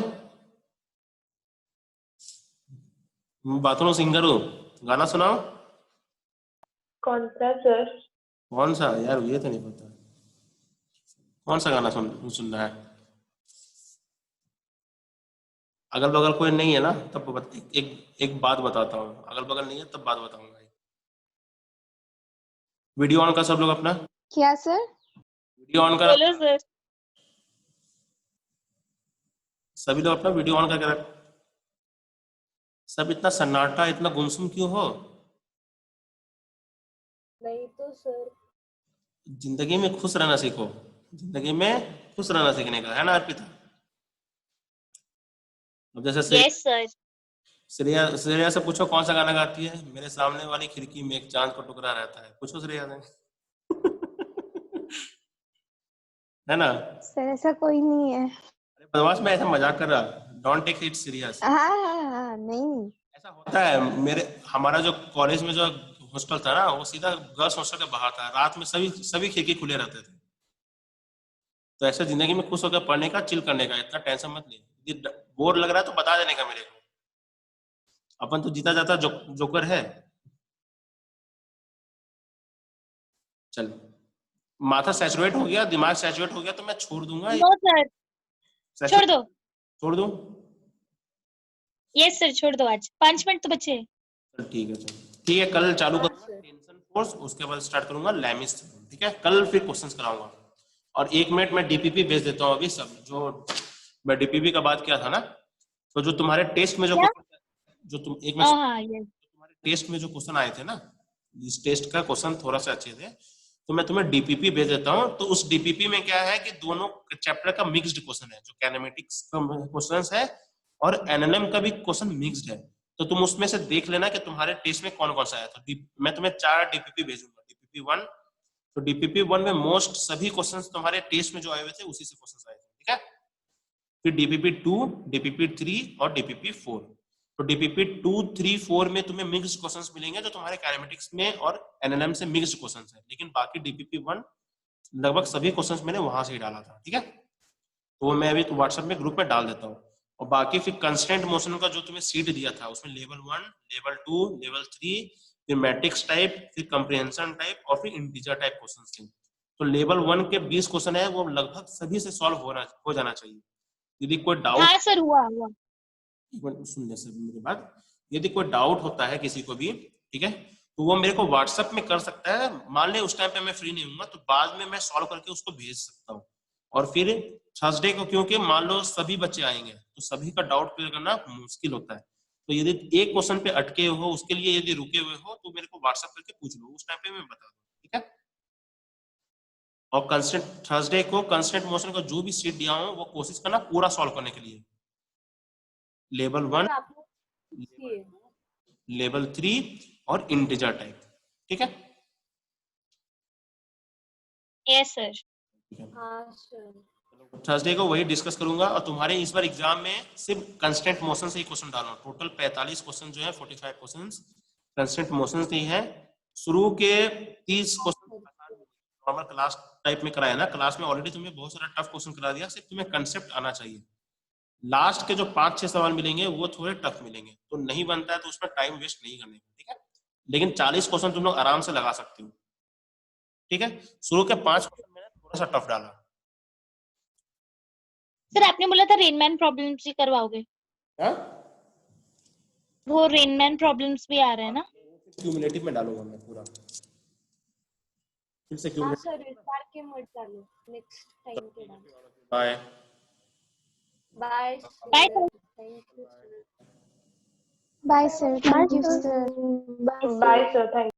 बाथरूम सिंगर हूँ, गाना सुनाओ। कौन सा सर? कौन सा यार, ये तो नहीं पता कौन सा गाना सुनना है। अगल बगल कोई नहीं है ना, तब एक बात बताता हूँ, अगल बगल नहीं है तब बात बताऊंगा। वीडियो ऑन कर सब लोग अपना, क्या सर? वीडियो ऑन कर, बोलो सर। सभी लोग अपना वीडियो ऑन करके रख। सब इतना सन्नाटा, इतना गुमसुम क्यों हो? नहीं तो सर। जिंदगी में खुश रहना सीखो, जिंदगी में खुश रहना सीखने का है ना अर्पिता। अब जैसे यस सर। श्रेया श्रेया से पूछो कौन सा गाना गाती है, मेरे सामने वाली खिड़की में एक चांद का टुकड़ा रहता है, पूछो श्रेया से। है ना? सर ऐसा कोई नहीं है। अरे बदमाश, मैं ऐसा मजाक कर रहा, डोंट टेक इट सीरियस। हाँ हाँ हाँ, नहीं। ऐसा होता है, हमारा जो कॉलेज में जो हॉस्टल था ना, वो सीधा गर्ल्स हॉस्टल के बाहर था, रात में सभी खिड़की खुले रहते थे। तो ऐसे जिंदगी में खुश होकर पढ़ने का, चिल करने का, इतना टेंशन मत ले। यदि बोर लग रहा है तो बता देने का मेरे को, अपन तो जीता जाता जोकर है। चल, माथा सैचुरेट हो गया, दिमाग सैचुरेट हो गया तो मैं छोड़ दूंगा। नो सर, छोड़ दो। छोड़ दूं? यस सर, छोड़ दो, आज 5 मिनट तो बचे हैं। चल ठीक है, चल ठीक है, कल चालू हाँ करूंगा सर। टेंशन फोर्स, उसके बाद स्टार्ट करूंगा लैमिस थ्योरम, ठीक है? कल फिर क्वेश्चंस कराऊंगा। और 1 मिनट में डीपीपी भेज देता हूँ अभी, सब जो मैं डीपीपी का बात किया था ना, तो जो तुम्हारे टेस्ट में जो क्या? जो तुम एक में हाँ यस। तुम्हारे टेस्ट में जो क्वेश्चन आए थे ना, इस टेस्ट का क्वेश्चन थोड़ा सा अच्छे थे, तो मैं तुम्हें डीपीपी भेज देता हूँ। तो उस डीपीपी में क्या है कि दोनों चैप्टर का मिक्स्ड क्वेश्चन है, जो कैनेमेटिक्स का क्वेश्चन है और एनएलएम का भी क्वेश्चन मिक्स्ड है। तो तुम उसमें से देख लेना कि तुम्हारे टेस्ट में कौन कौन सा है। तो मैं तुम्हें 4 डीपीपी भेजूंगा। डीपीपी 1, तो डीपीपी 1 में मोस्ट सभी क्वेश्चंस तुम्हारे टेस्ट में जो आए हुए थे उसी से क्वेश्चंस आए थे, ठीक है? फिर डीपीपी 2, डीपीपी 3 और डीपीपी 4। तो डीपीपी 2, 3, 4 में तुम्हें मिक्स्ड क्वेश्चंस मिलेंगे, जो तुम्हारे कैनेमेटिक्स में और एनएलएम से मिक्स्ड क्वेश्चंस है। लेकिन बाकी डीपीपी 1 लगभग सभी क्वेश्चंस मैंने वहां से ही डाला था, ठीक है? तो वो मैं अभी तो व्हाट्सएप में ग्रुप में डाल देता हूँ। और बाकी फिर कंस्टेंट मोशन का जो तुम्हें सीट दिया था, उसमें लेवल 1, लेवल 2, लेवल 3, फिर मैट्रिक्स टाइप, फिर कंप्रिहेंशन टाइप और फिर इंटीजर टाइप क्वेश्चंस थे। तो लेवल 1 के 20 क्वेश्चन है, वो लगभग सभी से सॉल्व हो जाना चाहिए। यदि कोई डाउट, हाँ सर, हुआ। एक मिनट सुन ले सर मेरी बात, यदि कोई डाउट होता है किसी को भी, ठीक है, तो वो मेरे को व्हाट्सएप में कर सकता है। मान ले उस टाइम पे मैं फ्री नहीं हूँ, तो बाद में मैं सॉल्व करके उसको भेज सकता हूँ। और फिर थर्सडे को, क्योंकि मान लो सभी बच्चे आएंगे तो सभी का डाउट क्लियर करना मुश्किल होता है, तो यदि एक क्वेश्चन पे अटके हो, उसके लिए यदि रुके हुए हो, तो मेरे को व्हाट्सएप करके पूछ लो, उस टाइम पे मैं बता दूँ, ठीक है? और कंस्टेंट थर्सडे को कंस्टेंट मोशन का जो भी सीट दिया हूँ वो कोशिश करना पूरा सॉल्व करने के लिए। लेवल 1, सर आपने किए? लेवल 3 और इंटीजर टाइप, ठीक है? Yes sir. हाँ सर। थर्सडे को वही डिस्कस करूंगा। और तुम्हारे इस बार एग्जाम में सिर्फ कंस्टेंट मोशन से ही क्वेश्चन डालना। टोटल 45 क्वेश्चन जो है, 45 क्वेश्चंस कंस्टेंट मोशन से ही है। शुरू के 30 क्वेश्चन नॉर्मल क्लास टाइप में कराया ना, क्लास में ऑलरेडी तुम्हें बहुत सारा टफ क्वेश्चन करा दिया, सिर्फ तुम्हें कंसेप्ट आना चाहिए। लास्ट के जो 5-6 सवाल मिलेंगे वो थोड़े टफ मिलेंगे, तो नहीं बनता है तो उसमें टाइम वेस्ट नहीं करने का, ठीक है? लेकिन 40 क्वेश्चन तुम लोग आराम से लगा सकते हो, ठीक है? शुरू के 5 क्वेश्चन मैंने थोड़ा सा टफ डाला। सर आपने बोला था रेनमैन प्रॉब्लम्स भी करवाओगे, हाँ, वो रेनमैन प्रॉब्लम्स भी आ रहे हैं ना? क्यूमुलेटिव में डालूंगा मैं पूरा, फिर से हाँ क्यूमुलेटिव। सर, इस बार के मत डालो, नेक्स्ट टाइम के डालो। Bye bye Bye, sir, sir. Thank you sir. Bye sir, thank you sir. Bye sir, thank